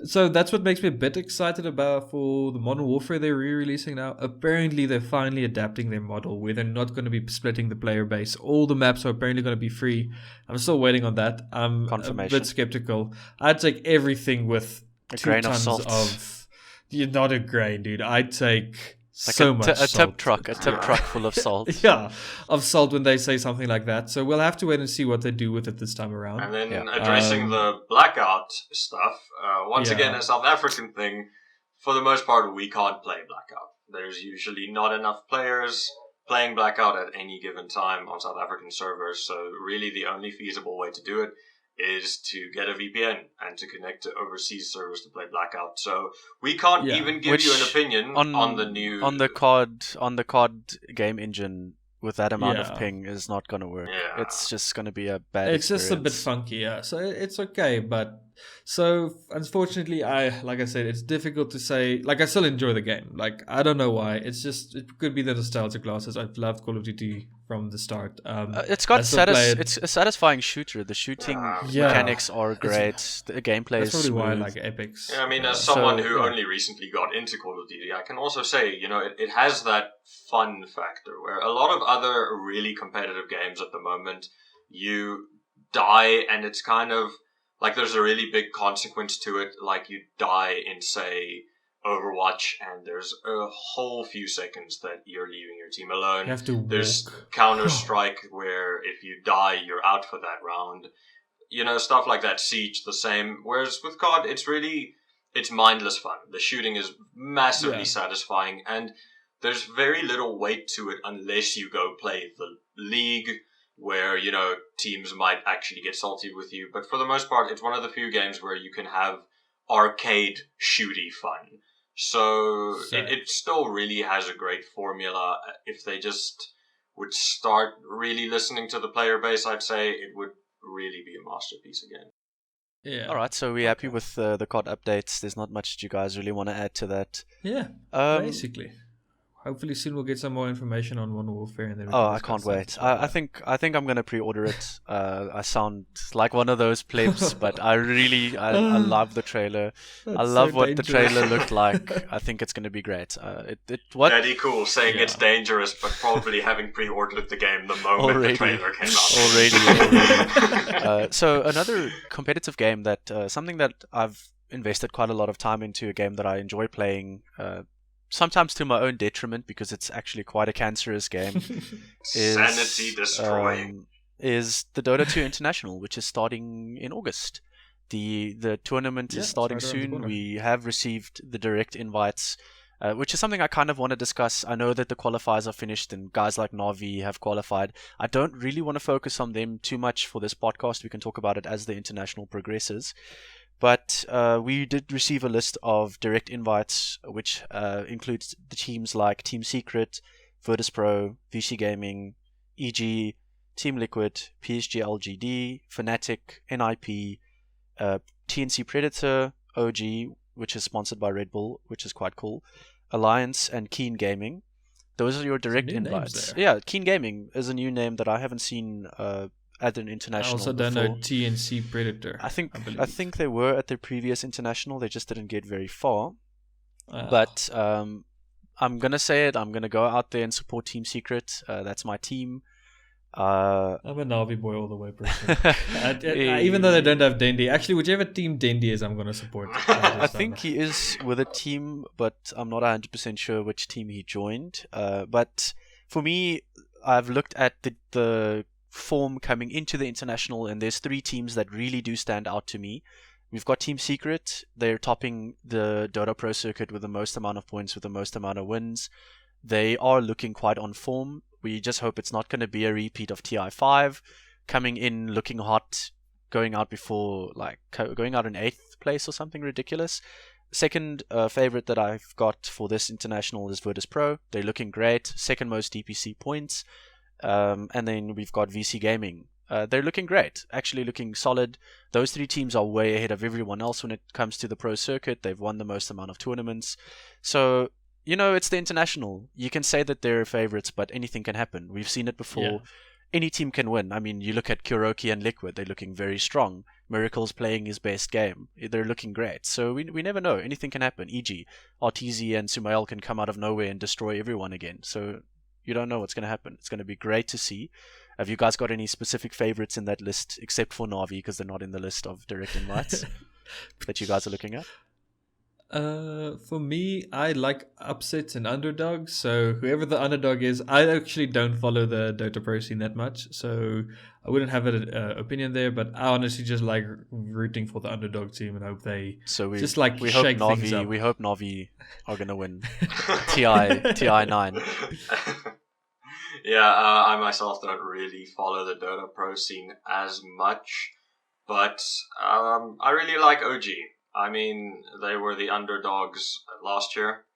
C: so that's what makes me a bit excited about for the Modern Warfare they're re-releasing now. Apparently they're finally adapting their model where they're not going to be splitting the player base. All the maps are apparently going to be free. I'm still waiting on that. I'm a
A: Confirmation.
C: bit skeptical. I'd take everything with
A: A
C: 2
A: grain of
C: tons
A: salt.
C: You're not a grain, dude. I'd take
A: Like
C: so
A: a
C: much
A: tip
C: salt.
A: truck full of salt.
C: Yeah, of salt when they say something like that. So we'll have to wait and see what they do with it this time around.
B: And then
A: Yeah.
B: addressing the blackout stuff, once
C: Yeah.
B: again, a South African thing, for the most part, we can't play blackout. There's usually not enough players playing blackout at any given time on South African servers, so really the only feasible way to do it is to get a VPN and to connect to overseas servers to play blackout. So we can't
C: Yeah.
B: even give
A: Which
B: you an opinion on the new...
A: on the COD game engine with that amount
C: Yeah.
A: of ping is not going to work.
B: Yeah.
A: It's just going to be a bad
C: It's just a bit
A: experience.
C: funky, yeah. So it's okay, but so unfortunately, like I said, it's difficult to say. Like I still enjoy the game. Like I don't know why. It's just it could be the nostalgia glasses. I've loved Call of Duty from the start.
A: It's got
C: I still play it.
A: it's a satisfying shooter. The shooting
C: Yeah.
A: mechanics are great. The gameplay
C: That's
A: is
C: probably why I
A: smooth.
C: like Epics.
B: Yeah, I mean, as someone
A: So,
B: who
A: yeah.
B: only recently got into Call of Duty, I can also say, it has that fun factor where a lot of other really competitive games at the moment, you die and it's kind of like there's a really big consequence to it. Like you die in, say, Overwatch, and there's a whole few seconds that you're leaving your team alone.
C: You have to
B: There's
C: walk.
B: Counter-Strike where if you die, you're out for that round. Stuff like that. Siege, the same. Whereas with COD, it's mindless fun. The shooting is massively
C: Yeah.
B: satisfying, and there's very little weight to it unless you go play the league, where, teams might actually get salty with you. But for the most part, it's one of the few games where you can have arcade shooty fun. So
C: Sick.
B: it still really has a great formula. If they just would start really listening to the player base, I'd say it would really be a masterpiece again.
C: Yeah.
A: All right, so we're happy with the COD updates. There's not much you guys really want to add to that.
C: Yeah. Basically. Hopefully soon we'll get some more information on Modern Warfare, and then we
A: Oh,
C: can
A: I can't
C: discuss
A: wait.
C: stuff like
A: I
C: that.
A: think I'm gonna pre-order it. I sound like one of those plebs, but I love the trailer. I
C: That's
A: love
C: so
A: what the
C: dangerous.
A: trailer looked like. I think it's gonna be great. What
B: Daddy Cool saying
C: Yeah.
B: it's dangerous, but probably having pre-ordered the game the moment
A: Already.
B: the trailer came out.
A: already. So another competitive game that something that I've invested quite a lot of time into, a game that I enjoy playing. Sometimes to my own detriment because it's actually quite a cancerous game. is
B: Sanity destroying.
A: is the Dota 2 International, which is starting in August. The tournament
C: Yeah,
A: is
C: it's
A: starting
C: right around the
A: soon.
C: corner.
A: We have received the direct invites, which is something I kind of want to discuss. I know that the qualifiers are finished and guys like Navi have qualified. I don't really want to focus on them too much for this podcast. We can talk about it as the international progresses. But we did receive a list of direct invites, which includes the teams like Team Secret, Virtus Pro, VC Gaming, EG, Team Liquid, PSG LGD, Fnatic, NIP, TNC Predator, OG, which is sponsored by Red Bull, which is quite cool, Alliance, and Keen Gaming. Those are your direct
C: new names
A: invites.
C: there.
A: Yeah, Keen Gaming is a new name that I haven't seen at an
C: I
A: international
C: also
A: before.
C: don't know TNC Predator.
A: I think
C: believe.
A: they were at their previous international. They just didn't get very far.
C: Ah.
A: But I'm gonna say it. I'm gonna go out there and support Team Secret. That's my team.
C: I'm a Navi boy all the way, personally. Even though they don't have Dendi. Actually, whichever team Dendi is, I'm going to support.
A: I think he is with a team, but I'm not 100% sure which team he joined. But for me, I've looked at the form coming into the international, and there's 3 teams that really do stand out to me. We've got Team Secret. They're topping the Dota Pro circuit with the most amount of points, with the most amount of wins. They are looking quite on form. We just hope it's not going to be a repeat of TI5, coming in looking hot, going out before, like, going out in 8th place or something ridiculous. Second favorite that I've got for this international is Virtus Pro. They're looking great. Second most DPC points. And then we've got VC Gaming. They're looking great, actually looking solid. Those 3 teams are way ahead of everyone else when it comes to the pro circuit. They've won the most amount of tournaments. So, you know, it's the international. You can say that they're favorites, but anything can happen. We've seen it before.
C: Yeah.
A: Any team can win. I mean, you look at Kuroki and Liquid. They're looking very strong. Miracle's playing his best game. They're looking great. So we never know. Anything can happen. E.g., Arteezy and Sumail can come out of nowhere and destroy everyone again. So you don't know what's going to happen. It's going to be great to see. Have you guys got any specific favorites in that list, except for Navi, because they're not in the list of direct invites that you guys are looking at?
C: For me, I like upsets and underdogs. So whoever the underdog is, I actually don't follow the Dota Pro scene that much, so I wouldn't have an opinion there. But I honestly just like rooting for the underdog team and hope they
A: we
C: just like
A: we hope
C: shake things
A: Navi
C: up.
A: we hope Navi are gonna win TI9.
B: Yeah, I myself don't really follow the Dota Pro scene as much, but I really like OG. I mean, they were the underdogs last year.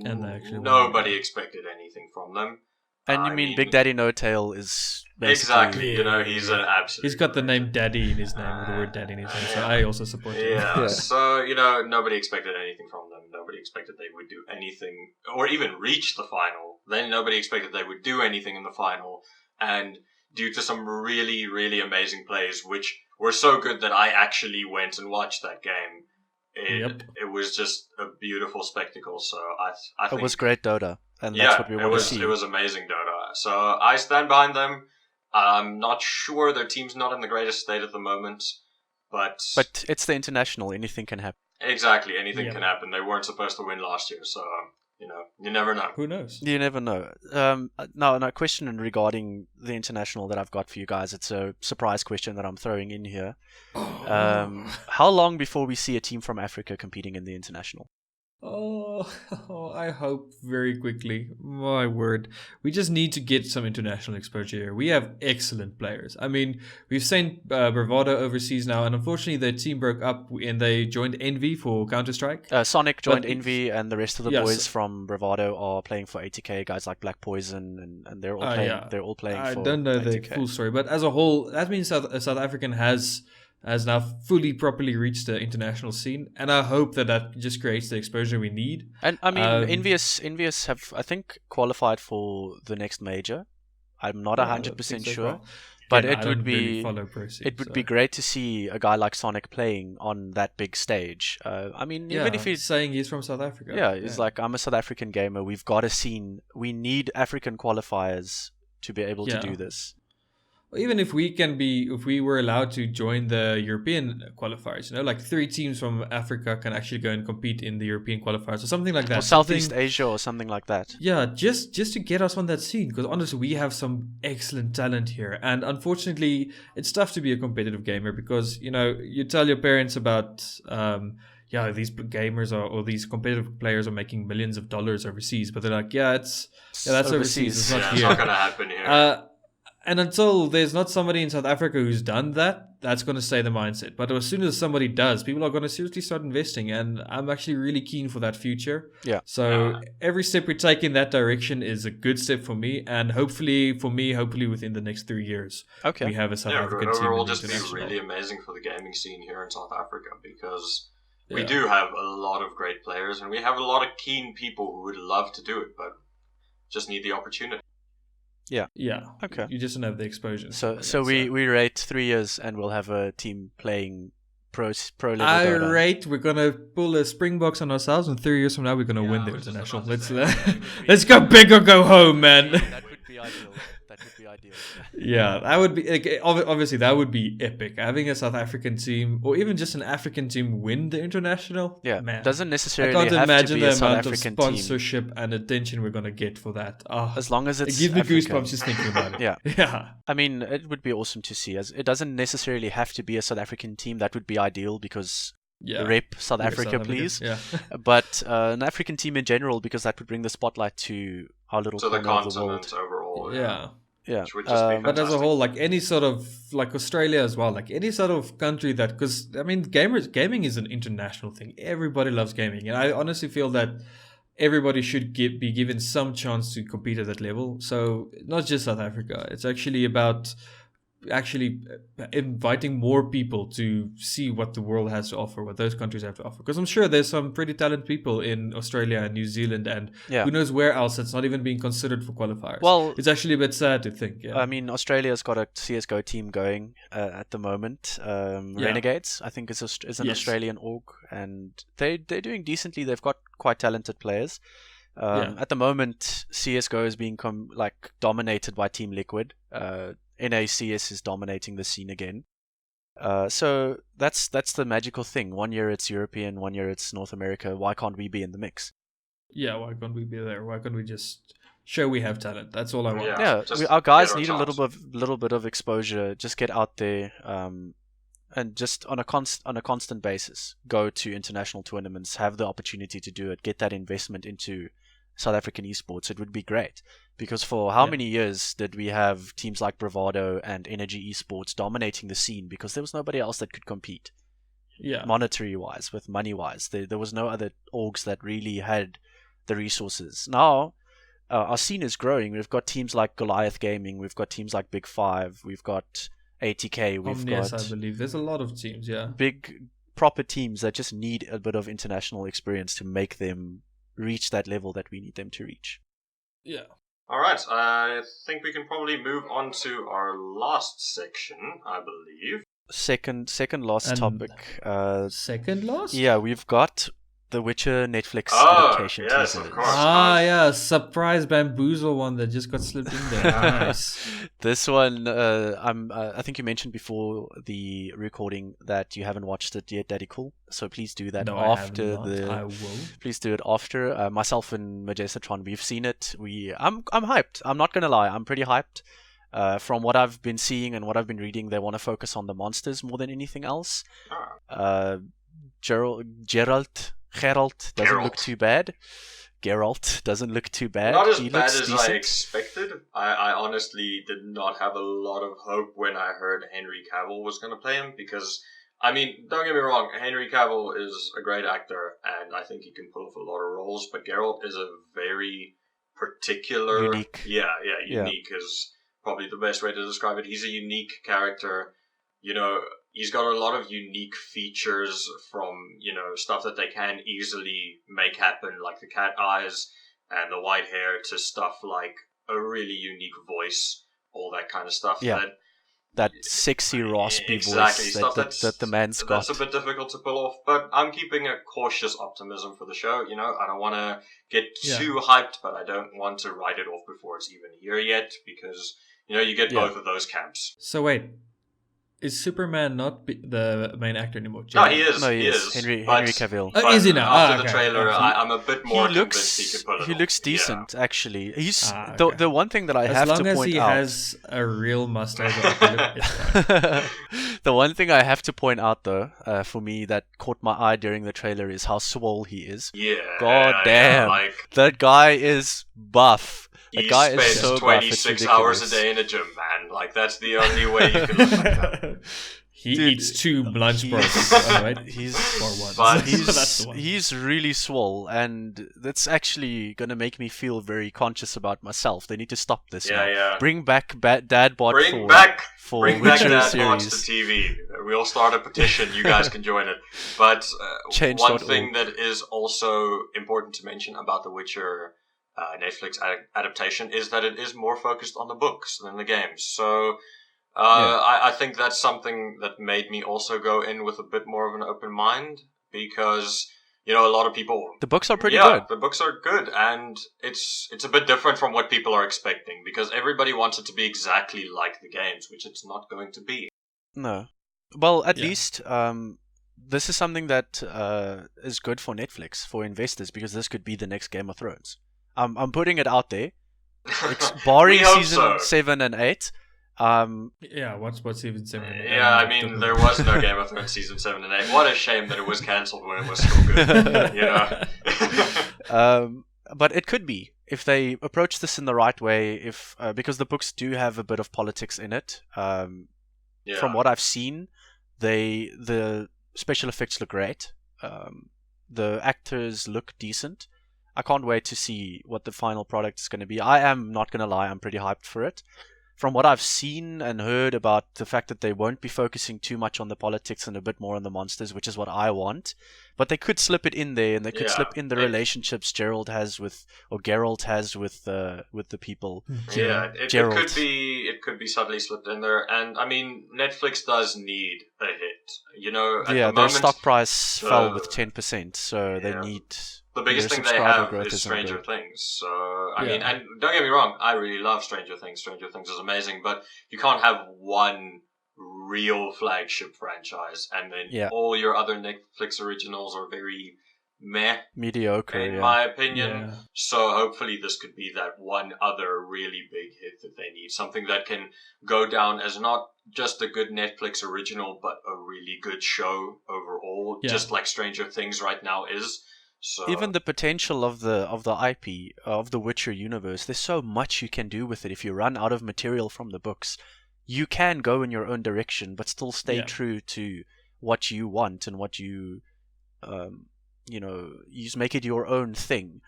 C: And they actually won.
B: Nobody expected anything from them.
A: And you mean Big Daddy No Tail is basically...
B: Exactly, you know, he's an absolute...
C: He's got the name Daddy in his name, or the word Daddy in his name, so I also support him.
B: Yeah, so, you know, nobody expected anything from them. Nobody expected they would do anything, or even reach the final. Then nobody expected they would do anything in the final. And due to some really, really amazing plays, which were so good that I actually went and watched that game, it was just a beautiful spectacle. So I think
A: it was great Dota, and that's what we want to see.
B: It was amazing Dota. So I stand behind them. I'm not sure their team's not in the greatest state at the moment, but
A: it's the international. Anything can happen.
B: Exactly, anything can happen. They weren't supposed to win last year, so you know, you never know.
C: Who knows?
A: You never know. Now, a question regarding the international that I've got for you guys. It's a surprise question that I'm throwing in here. How long before we see a team from Africa competing in the international?
C: Oh, I hope very quickly. My word. We just need to get some international exposure here. We have excellent players. I mean, we've sent Bravado overseas now, and unfortunately their team broke up and they joined Envy for Counter-Strike.
A: Sonic joined Envy, and the rest of the boys from Bravado are playing for ATK, guys like Black Poison, and they're all playing they're all playing for
C: I don't know
A: ATK.
C: the full story, but as a whole, that means South African has now fully properly reached the international scene, and I hope that just creates the exposure we need.
A: And I mean, Envious have, I think, qualified for the next major. I'm not 100% sure, but it would be be great to see a guy like Sonic playing on that big stage. I mean, even if he's
C: saying he's from South Africa,
A: he's like, I'm a South African gamer. We've got a scene. We need African qualifiers to be able to do this.
C: Even if we were allowed to join the European qualifiers, you know, like 3 teams from Africa can actually go and compete in the European qualifiers or something like that.
A: Or Southeast Asia or something like that.
C: Yeah, just to get us on that scene, because honestly, we have some excellent talent here. And unfortunately, it's tough to be a competitive gamer because, you know, you tell your parents about, these gamers or these competitive players are making millions of dollars overseas, but they're like, that's overseas. It's not here.
B: It's not going to happen here.
C: And until there's not somebody in South Africa who's done that, that's going to stay the mindset. But as soon as somebody does, people are going to seriously start investing. And I'm actually really keen for that future.
A: Yeah.
C: So every step we take in that direction is a good step for me. And hopefully within the next 3 years, we have a South African team.
B: It will just be really amazing for the gaming scene here in South Africa because we do have a lot of great players and we have a lot of keen people who would love to do it, but just need the opportunity.
C: Yeah.
A: Okay.
C: You just don't have the exposure.
A: So we rate 3 years and we'll have a team playing pro level
C: I
A: Dota.
C: rate we're gonna pull a Springboks on ourselves, and 3 years from now we're gonna win the
B: I was just
C: international.
B: about to
C: Let's
B: say.
C: let's go big or go home, man.
A: That would be ideal. That would be ideal.
C: Yeah, that would be obviously that would be epic. Having a South African team or even just an African team win the international.
A: Yeah,
C: man.
A: doesn't
C: I
A: necessarily
C: can't
A: have to
C: imagine
A: be
C: the
A: a South
C: amount of
A: African team.
C: sponsorship and attention we're gonna get for that.
A: As long as
C: It
A: it's
C: gives me
A: African.
C: goosebumps just thinking about it.
A: Yeah.
C: Yeah.
A: I mean, it would be awesome to see. As it doesn't necessarily have to be a South African team. That would be ideal because
C: Yeah.
A: rep South
C: We're
A: Africa,
C: South
A: please.
C: Yeah.
A: But an African team in general, because that would bring the spotlight to our little
B: To the
A: corner of the world.
B: continent overall.
C: Yeah.
A: Yeah.
B: Which would just be
C: But as a
B: fantastic.
C: whole, like any sort of like Australia as well, like any sort of country that, because I mean, gaming is an international thing. Everybody loves gaming, and I honestly feel that everybody should be given some chance to compete at that level. So not just South Africa. It's actually about inviting more people to see what the world has to offer, what those countries have to offer. Because I'm sure there's some pretty talented people in Australia and New Zealand and
A: Yeah.
C: who knows where else that's not even being considered for qualifiers.
A: Well,
C: it's actually a bit sad to think. Yeah.
A: I mean, Australia's got a CS:GO team going at the moment. Renegades, I think, is an
C: Yes.
A: Australian org, and they're doing decently. They've got quite talented players. At the moment, CS:GO is being dominated by Team Liquid. NACS is dominating the scene again. So that's the magical thing. 1 year it's European, 1 year it's North America. Why can't we be in the mix?
C: Yeah, why can't we be there? Why can't we just show we have talent? That's all I want.
B: Yeah.
A: Yeah,
B: just
A: our guys
B: get our
A: need a
B: chance.
A: little bit of exposure. Just get out there, and just on a constant basis, go to international tournaments, have the opportunity to do it, get that investment into South African esports. It would be great, because for how
C: Yeah.
A: many years did we have teams like Bravado and Energy Esports dominating the scene because there was nobody else that could compete
C: Yeah.
A: monetary wise, with money wise. There was no other orgs that really had the resources. Now our scene is growing. We've got teams like Goliath Gaming, we've got teams like Big Five, we've got ATK, we've
C: Omnius,
A: got
C: I believe. There's a lot of teams, yeah.
A: big proper teams that just need a bit of international experience to make them reach that level that we need them to reach.
C: Yeah.
B: All right, I think we can probably move on to our last section, I believe.
A: Second last
C: And-
A: topic.
C: Second last?
A: Yeah, we've got the Witcher Netflix
B: Oh,
A: adaptation
B: yes,
A: teaser.
B: of course.
C: Yeah, surprise bamboozle one that just got slipped in there. Nice.
A: This one, I think you mentioned before the recording that you haven't watched it yet, Daddy Cool. So please do that
C: No, I have
A: after
C: not.
A: the.
C: I will.
A: Please do it after. Myself and Majestatron, we've seen it. I'm hyped. I'm not gonna lie. I'm pretty hyped. From what I've been seeing and what I've been reading, they want to focus on the monsters more than anything else. Geralt doesn't look too bad. Geralt doesn't look too bad.
B: Not as
A: He
B: bad
A: looks
B: as
A: decent.
B: I expected. I honestly did not have a lot of hope when I heard Henry Cavill was going to play him, because, I mean, don't get me wrong, Henry Cavill is a great actor, and I think he can pull off a lot of roles, but Geralt is a very particular...
A: Unique.
B: Yeah, unique is probably the best way to describe it. He's a unique character. You know, he's got a lot of unique features, from, you know, stuff that they can easily make happen, like the cat eyes and the white hair, to stuff like a really unique voice, all that kind of stuff.
A: Yeah. That sexy, raspy
B: Exactly,
A: voice
B: stuff
A: that the man's got.
B: That's a bit difficult to pull off, but I'm keeping a cautious optimism for the show. You know, I don't want to get too hyped, but I don't want to write it off before it's even here yet, because, you know, you get both of those camps.
C: So wait, is Superman not the main actor anymore?
B: No, he is.
A: No, he
B: he
A: is.
B: is.
A: Henry
B: But-
A: Cavill.
C: Oh, is he now?
B: After the
C: Okay.
B: trailer,
C: Okay.
B: I'm a bit more convinced he could pull it off.
A: He looks
B: Yeah.
A: decent, actually. He's
C: Okay.
A: the one thing that I
C: As
A: have
C: long
A: to
C: as
A: point
C: he
A: out.
C: has a real mustache, it's fine.
A: The one thing I have to point out, though, for me that caught my eye during the trailer is how swole he is.
B: Yeah.
A: God damn.
B: Like,
A: That guy is buff. That
B: he
A: guy is
B: spends
A: so buff. It's
B: 26 hours a
A: ridiculous.
B: day in a gym, man. Like, that's the only way you can look like that.
C: He
A: Dude,
C: eats 2 lunch
A: he-
C: breaks, right?
A: He's
C: Or one.
B: But
C: That's the one.
A: he's really swole, and that's actually gonna make me feel very conscious about myself. They need to stop this now.
B: Yeah.
A: Bring back Dad Bod
B: Bring
A: for
B: back
A: Witcher
B: that
A: series.
B: bots to TV. We'll start a petition. You guys can join it. But one
A: Change.org.
B: thing that is also important to mention about the Witcher Netflix adaptation is that it is more focused on the books than the games. So I think that's something that made me also go in with a bit more of an open mind because, a lot of people...
A: The books are pretty
B: yeah,
A: good.
B: the books are good, and it's a bit different from what people are expecting because everybody wants it to be exactly like the games, which it's not going to be.
A: No. Well, at least this is something that is good for Netflix, for investors, because this could be the next Game of Thrones. I'm putting it out there. Barring season 7 and 8.
C: What's season 7 and 8?
B: Yeah, I mean, there was no Game of Thrones season 7 and 8. What a shame that it was cancelled when it was still good,
A: But it could be, if they approach this in the right way, because the books do have a bit of politics in it. From what I've seen, the special effects look great. The actors look decent. I can't wait to see what the final product is going to be. I am not going to lie, I'm pretty hyped for it. From what I've seen and heard about the fact that they won't be focusing too much on the politics and a bit more on the monsters, which is what I want. But they could slip it in there, and they could slip in the relationships Geralt has with the people.
B: Yeah, it could be subtly slipped in there. And I mean, Netflix does need a hit. At the
A: their
B: moment,
A: stock price fell with 10%, so they need...
B: The biggest thing they have is Stranger Things. So, I mean, and don't get me wrong, I really love Stranger Things. Stranger Things is amazing, but you can't have one real flagship franchise and then all your other Netflix originals are very
A: mediocre,
B: in my opinion. So hopefully this could be that one other really big hit that they need. Something that can go down as not just a good Netflix original, but a really good show overall, just like Stranger Things right now is. So,
A: even the potential of the IP of the Witcher universe, there's so much you can do with it. If you run out of material from the books, you can go in your own direction, but still stay true to what you want and what you make it your own thing.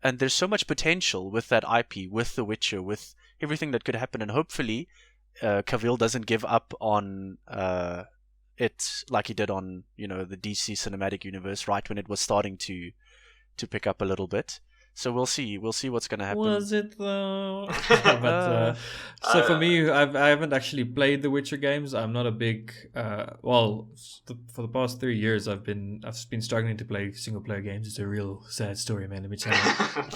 A: And there's so much potential with that IP, with the Witcher, with everything that could happen. And hopefully, Cavill doesn't give up on it like he did on the DC cinematic universe right when it was starting to pick up a little bit. So we'll see what's going to happen.
C: Was it though? So for me, I haven't actually played the Witcher games. I'm not a big for the past 3 years I've been struggling to play single player games. It's a real sad story, man. Let me tell you.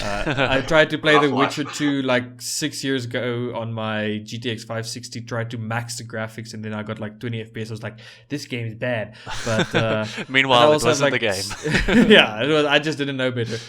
C: I tried to play The Witcher 2 like 6 years ago on my GTX 560. Tried to max the graphics, and then I got like 20 FPS. I was like, this game is bad. But
A: meanwhile, it wasn't the game.
C: Yeah, I just didn't know better.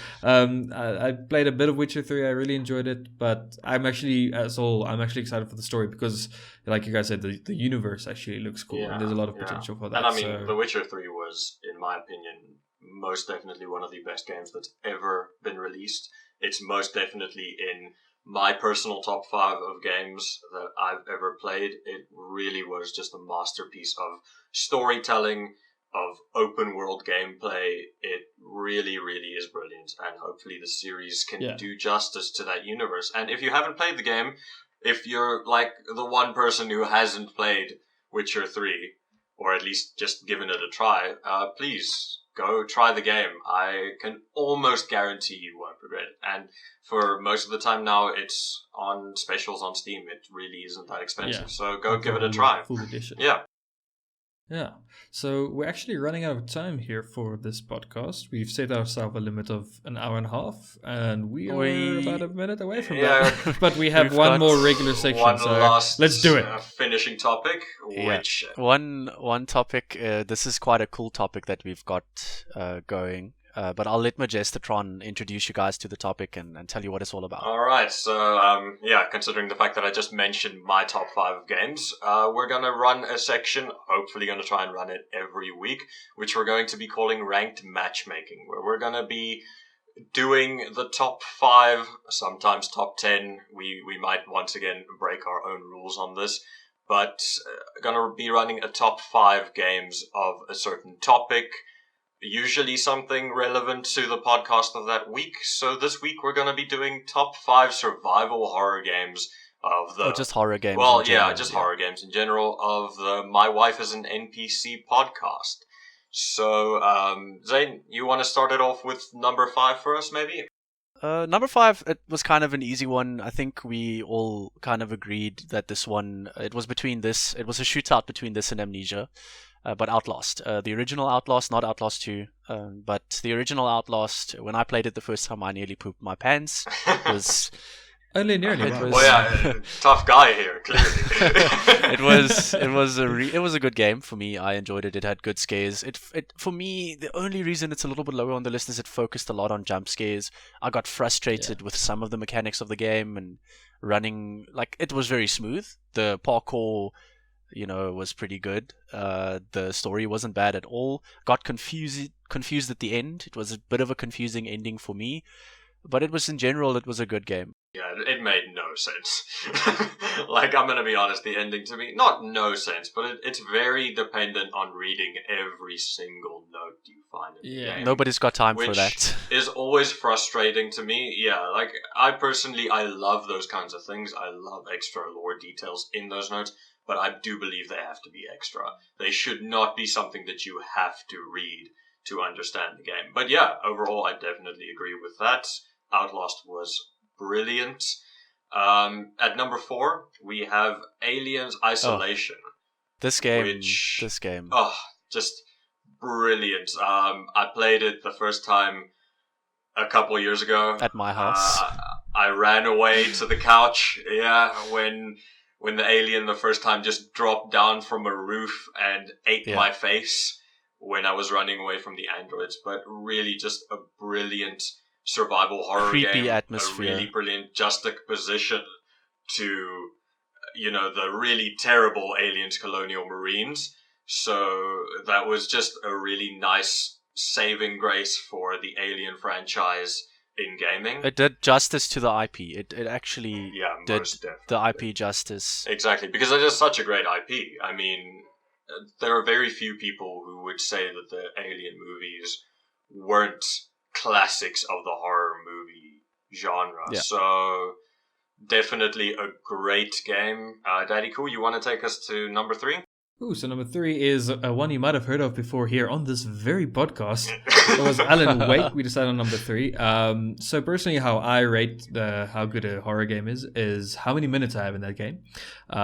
C: I played a bit of Witcher 3. I really enjoyed it, but I'm actually excited for the story because, like you guys said, the universe actually looks cool, and there's a lot of potential for that.
B: And I mean, The Witcher 3 was, in my opinion, most definitely one of the best games that's ever been released. It's most definitely in my personal top 5 of games that I've ever played. It really was just a masterpiece of storytelling, of open world gameplay. It really, really is brilliant, and hopefully the series can do justice to that universe. And if you haven't played the game, if you're like the one person who hasn't played Witcher 3, or at least just given it a try, please go try the game. I can almost guarantee you won't regret it. And for most of the time now, it's on specials on Steam. It really isn't that expensive. So go give it a try.
C: Full edition.
B: Yeah.
C: So we're actually running out of time here for this podcast. We've set ourselves a limit of an hour and a half, and we are about a minute away from that. But we have one more regular section,
B: one
C: so
B: last,
C: let's do it.
B: Finishing topic, which...
A: One topic, this is quite a cool topic that we've got going. But I'll let Majestatron introduce you guys to the topic and tell you what it's all about.
B: All right, so considering the fact that I just mentioned my top 5 games, we're going to run a section, hopefully going to try and run it every week, which we're going to be calling Ranked Matchmaking, where we're going to be doing the top 5, sometimes top 10. We might once again break our own rules on this, but going to be running a top 5 games of a certain topic, usually something relevant to the podcast of that week. So this week we're going to be doing top 5 survival horror games of the...
A: just horror games
B: Well, horror games in general of the My Wife is an NPC podcast. So, Zane, you want to start it off with number 5 for us, maybe?
A: Number 5, it was kind of an easy one. I think we all kind of agreed that this one, it was a shootout between this and Amnesia, but Outlast. The original Outlast, not Outlast 2, but the original Outlast, when I played it the first time, I nearly pooped my pants. It was...
C: Only nearly.
A: It
C: Wow.
A: was-
B: Well, yeah, tough guy here, clearly.
A: it was a good game for me. I enjoyed it. It had good scares. It for me, the only reason it's a little bit lower on the list is it focused a lot on jump scares. I got frustrated with some of the mechanics of the game and running. Like, it was very smooth. The parkour, was pretty good. The story wasn't bad at all. Got confused at the end. It was a bit of a confusing ending for me, but it was a good game.
B: Yeah, it made no sense. Like, I'm gonna be honest, the ending to me, not no sense, but it's very dependent on reading every single note you find in the game.
A: Nobody's got time for
B: Which
A: that.
B: is always frustrating to me. Yeah, like, I love those kinds of things. I love extra lore details in those notes, but I do believe they have to be extra. They should not be something that you have to read to understand the game. But yeah, overall, I definitely agree with that. Outlast was brilliant. At number 4, we have Aliens Isolation.
A: This game.
B: Oh, just brilliant. I played it the first time a couple years ago.
A: At my house.
B: I ran away to the couch, when the alien the first time just dropped down from a roof and ate my face when I was running away from the androids. But really just a brilliant survival horror
A: Creepy
B: game.
A: atmosphere.
B: A really brilliant juxtaposition to, the really terrible aliens, colonial marines. So that was just a really nice saving grace for the Alien franchise in gaming.
A: It did justice to the IP. It actually did
B: most definitely.
A: the IP justice.
B: Exactly, because it is such a great IP. I mean, there are very few people who would say that the Alien movies weren't classics of the horror movie genre.
A: Yeah.
B: So, definitely a great game. Daddy Cool, you want to take us to number 3?
C: Ooh, so number 3 is one you might have heard of before here on this very podcast. It was Alan Wake. We decided on number 3. So personally, how I rate how good a horror game is how many minutes I have in that game. So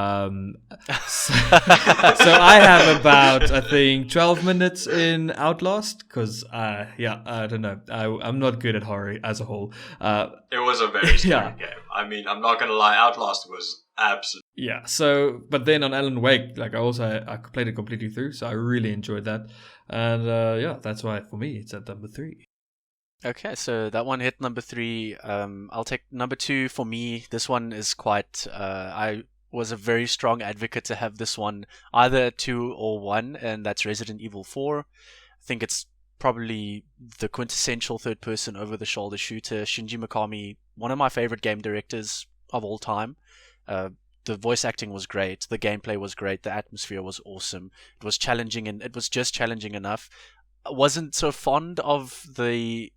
C: I have about, I think, 12 minutes in Outlast because, I don't know. I'm not good at horror as a whole.
B: It was a very scary game. I mean, I'm not going to lie, Outlast was absolutely...
C: Yeah, so, but then on Alan Wake, like I played it completely through, so I really enjoyed that. And that's why for me it's at number 3.
A: Okay, so that one hit number 3. I'll take number 2 for me. This one is quite... I was a very strong advocate to have this one either 2 or 1, and that's Resident Evil 4. I think it's probably the quintessential third-person over-the-shoulder shooter. Shinji Mikami, one of my favorite game directors of all time. The voice acting was great, the gameplay was great, the atmosphere was awesome. It was challenging, and it was just challenging enough. I wasn't so fond of the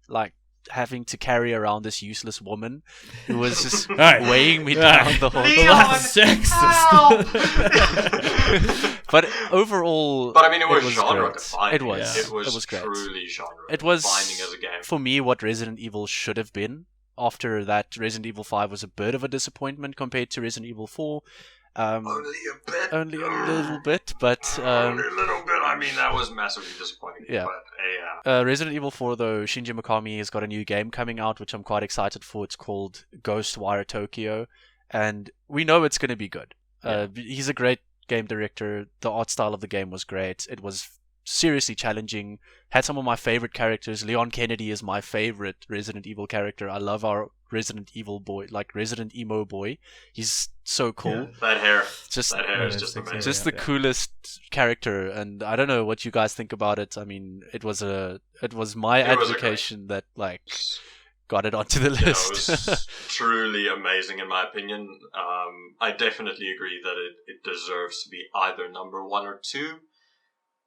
A: having to carry around this useless woman who was just weighing me down the whole time. But overall,
B: But I mean, it was genre
A: great.
B: defining.
A: It was.
B: It was
A: It was great.
B: truly genre
A: It was
B: defining as a game.
A: for me what Resident Evil should have been. After that, Resident Evil 5 was a bit of a disappointment compared to Resident Evil 4.
B: Only a bit.
A: Only a little bit, but
B: Only a little bit. I mean, that was massively disappointing.
A: Yeah.
B: But,
A: Resident Evil 4, though, Shinji Mikami has got a new game coming out, which I'm quite excited for. It's called Ghostwire Tokyo, and we know it's going to be good. He's a great game director. The art style of the game was great. It was seriously challenging. Had some of my favorite characters. Leon Kennedy is my favorite Resident Evil character. I love our Resident Evil boy, like Resident Emo boy. He's so cool.
B: that hair.
A: Just
B: That hair is just amazing.
A: just the coolest character, and I don't know what you guys think about it. I mean, it was my advocation that got it onto the
B: Yeah,
A: list.
B: it was truly amazing in my opinion. I definitely agree that it deserves to be either number 1 or 2.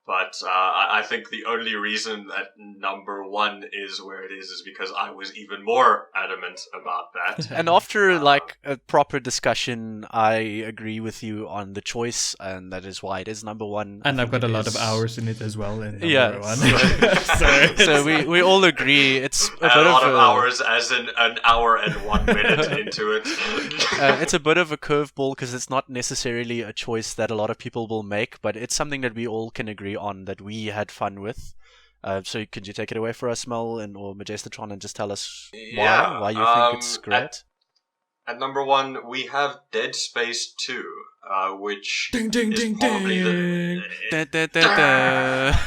B: But I think the only reason that number 1 is where it is because I was even more adamant about that.
A: And after like a proper discussion, I agree with you on the choice, and that is why it is number 1.
C: And I've got a lot of
A: is-
C: hours in it as well. In number
A: Yeah,
C: 1.
A: so we all agree it's a
B: A
A: bit
B: lot
A: of
B: of hours, as in an hour and 1 minute into it.
A: it's a bit of a curveball because it's not necessarily a choice that a lot of people will make, but it's something that we all can agree on that we had fun with. So could you take it away for us, Mel or Majestatron, and just tell us why you think it's great?
B: At number 1, we have Dead Space 2, which
C: Ding, ding,
B: is
C: ding,
B: probably
C: ding.
A: Da, da, da, da.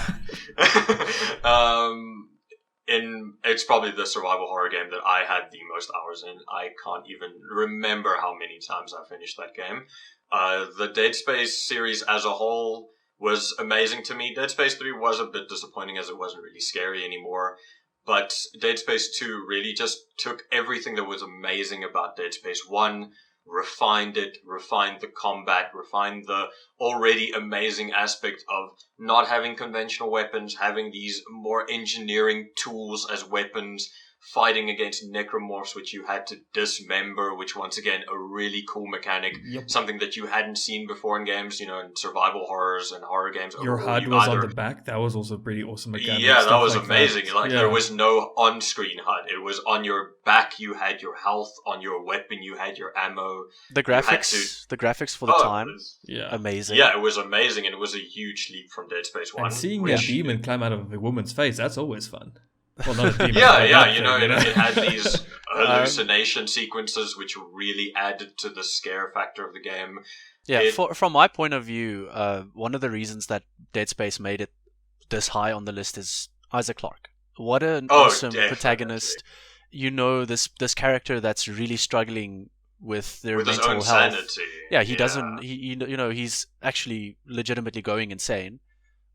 B: It's probably the survival horror game that I had the most hours in. I can't even remember how many times I finished that game. The Dead Space series as a whole was amazing to me. Dead Space 3 was a bit disappointing as it wasn't really scary anymore. But Dead Space 2 really just took everything that was amazing about Dead Space 1, refined it, refined the combat, refined the already amazing aspect of not having conventional weapons, having these more engineering tools as weapons, fighting against necromorphs, which you had to dismember, which once again, a really cool mechanic, something that you hadn't seen before in games, in survival horrors and horror games.
C: Your HUD was on the back. That was also pretty awesome mechanic.
B: Yeah, that
C: Stuff
B: was
C: like
B: amazing.
C: That.
B: There was no on-screen HUD. It was on your back. You had your health. On your weapon, you had your ammo.
A: The graphics for the time, amazing.
B: Yeah, it was amazing, and it was a huge leap from Dead Space 1.
C: And seeing a demon climb out of a woman's face, that's always fun. Well, not a demon.
B: It had these hallucination sequences which really added to the scare factor of the game.
A: Yeah, from my point of view, one of the reasons that Dead Space made it this high on the list is Isaac Clarke. What an awesome protagonist. This character that's really struggling with their mental
B: his own
A: health.
B: Sanity.
A: Yeah, he doesn't. He's actually legitimately going insane,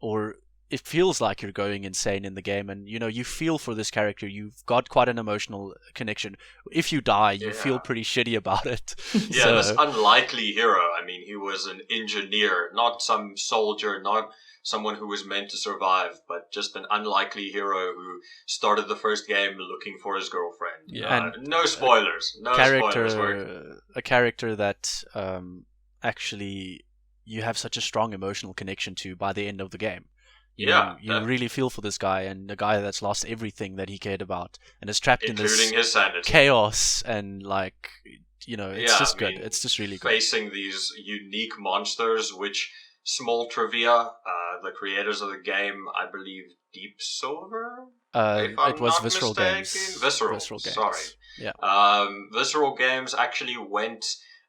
A: or it feels like you're going insane in the game, and you feel for this character. You've got quite an emotional connection. If you die, you feel pretty shitty about it.
B: Yeah, this unlikely hero. I mean, he was an engineer, not some soldier, not someone who was meant to survive, but just an unlikely hero who started the first game looking for his girlfriend.
A: Yeah,
B: no spoilers.
A: A character that actually you have such a strong emotional connection to by the end of the game. You really feel for this guy, and a guy that's lost everything that he cared about and is trapped in this
B: his sanity.
A: Chaos, and it's just good. It's just really good.
B: Facing these unique monsters, which, small trivia, the creators of the game, I believe Deep Silver?
A: It was Visceral Games.
B: Visceral Games. Sorry.
A: Yeah.
B: Visceral Games actually went,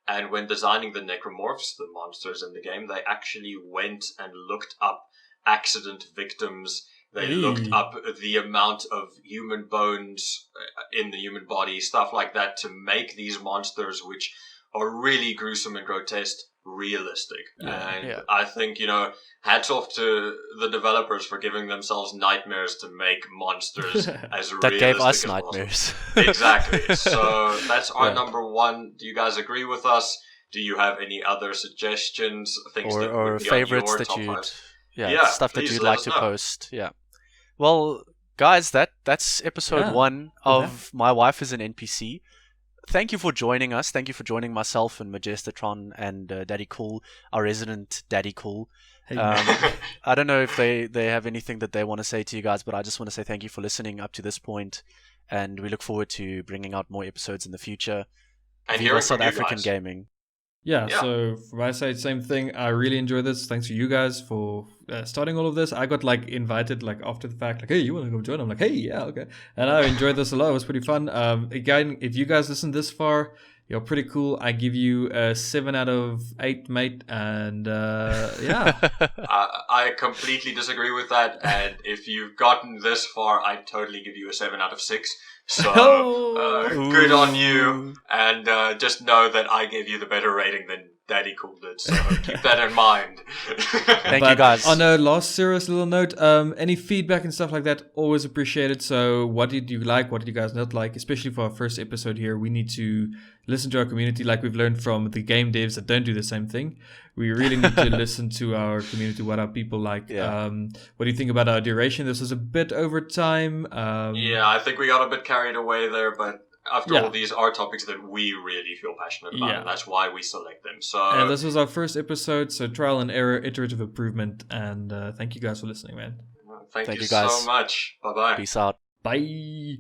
B: and when designing the necromorphs, the monsters in the game, they actually went and looked up accident victims. They looked up the amount of human bones in the human body, stuff like that, to make these monsters, which are really gruesome and grotesque, realistic. I think, hats off to the developers for giving themselves nightmares to make monsters as realistic
A: that gave us
B: as
A: nightmares.
B: Exactly. So that's our number 1. Do you guys agree with us? Do you have any other suggestions, things
A: or favorites that you'd stuff that you'd like to post? Yeah. Well, guys, that's episode 1 of My Wife is an NPC. Thank you for joining us. Thank you for joining myself and Majestatron and Daddy Cool, our resident Daddy Cool. I don't know if they have anything that they want to say to you guys, but I just want to say thank you for listening up to this point, and we look forward to bringing out more episodes in the future.
B: And hearing
A: South
B: from
A: African
B: guys.
A: Gaming.
C: Yeah, so from my side, same thing. I really enjoyed this. Thanks to you guys for starting all of this. I got invited after the fact, hey, you want to go join? I'm like, hey, yeah, okay. And I enjoyed this a lot. It was pretty fun. Again, if you guys listened this far, you're pretty cool. I give you a 7 out of 8, mate. And
B: I completely disagree with that. And if you've gotten this far, I'd totally give you a 7 out of 6. So good on you, and just know that I gave you the better rating than Daddy called it, so keep that in mind.
A: Thank you, guys.
C: On a last serious little note, any feedback and stuff like that, always appreciated. So what did you like? What did you guys not like? Especially for our first episode here, we need to listen to our community like we've learned from the game devs that don't do the same thing. We really need to listen to our community, what our people like.
A: Yeah.
C: What do you think about our duration? This was a bit over time.
B: Yeah, I think we got a bit carried away there, but after all, these are topics that we really feel passionate about, and that's why we select them. So,
C: and this was our first episode, so trial and error, iterative improvement, and thank you guys for listening, man.
B: Thank you
A: guys
B: so much. Bye-bye.
A: Peace out.
C: Bye.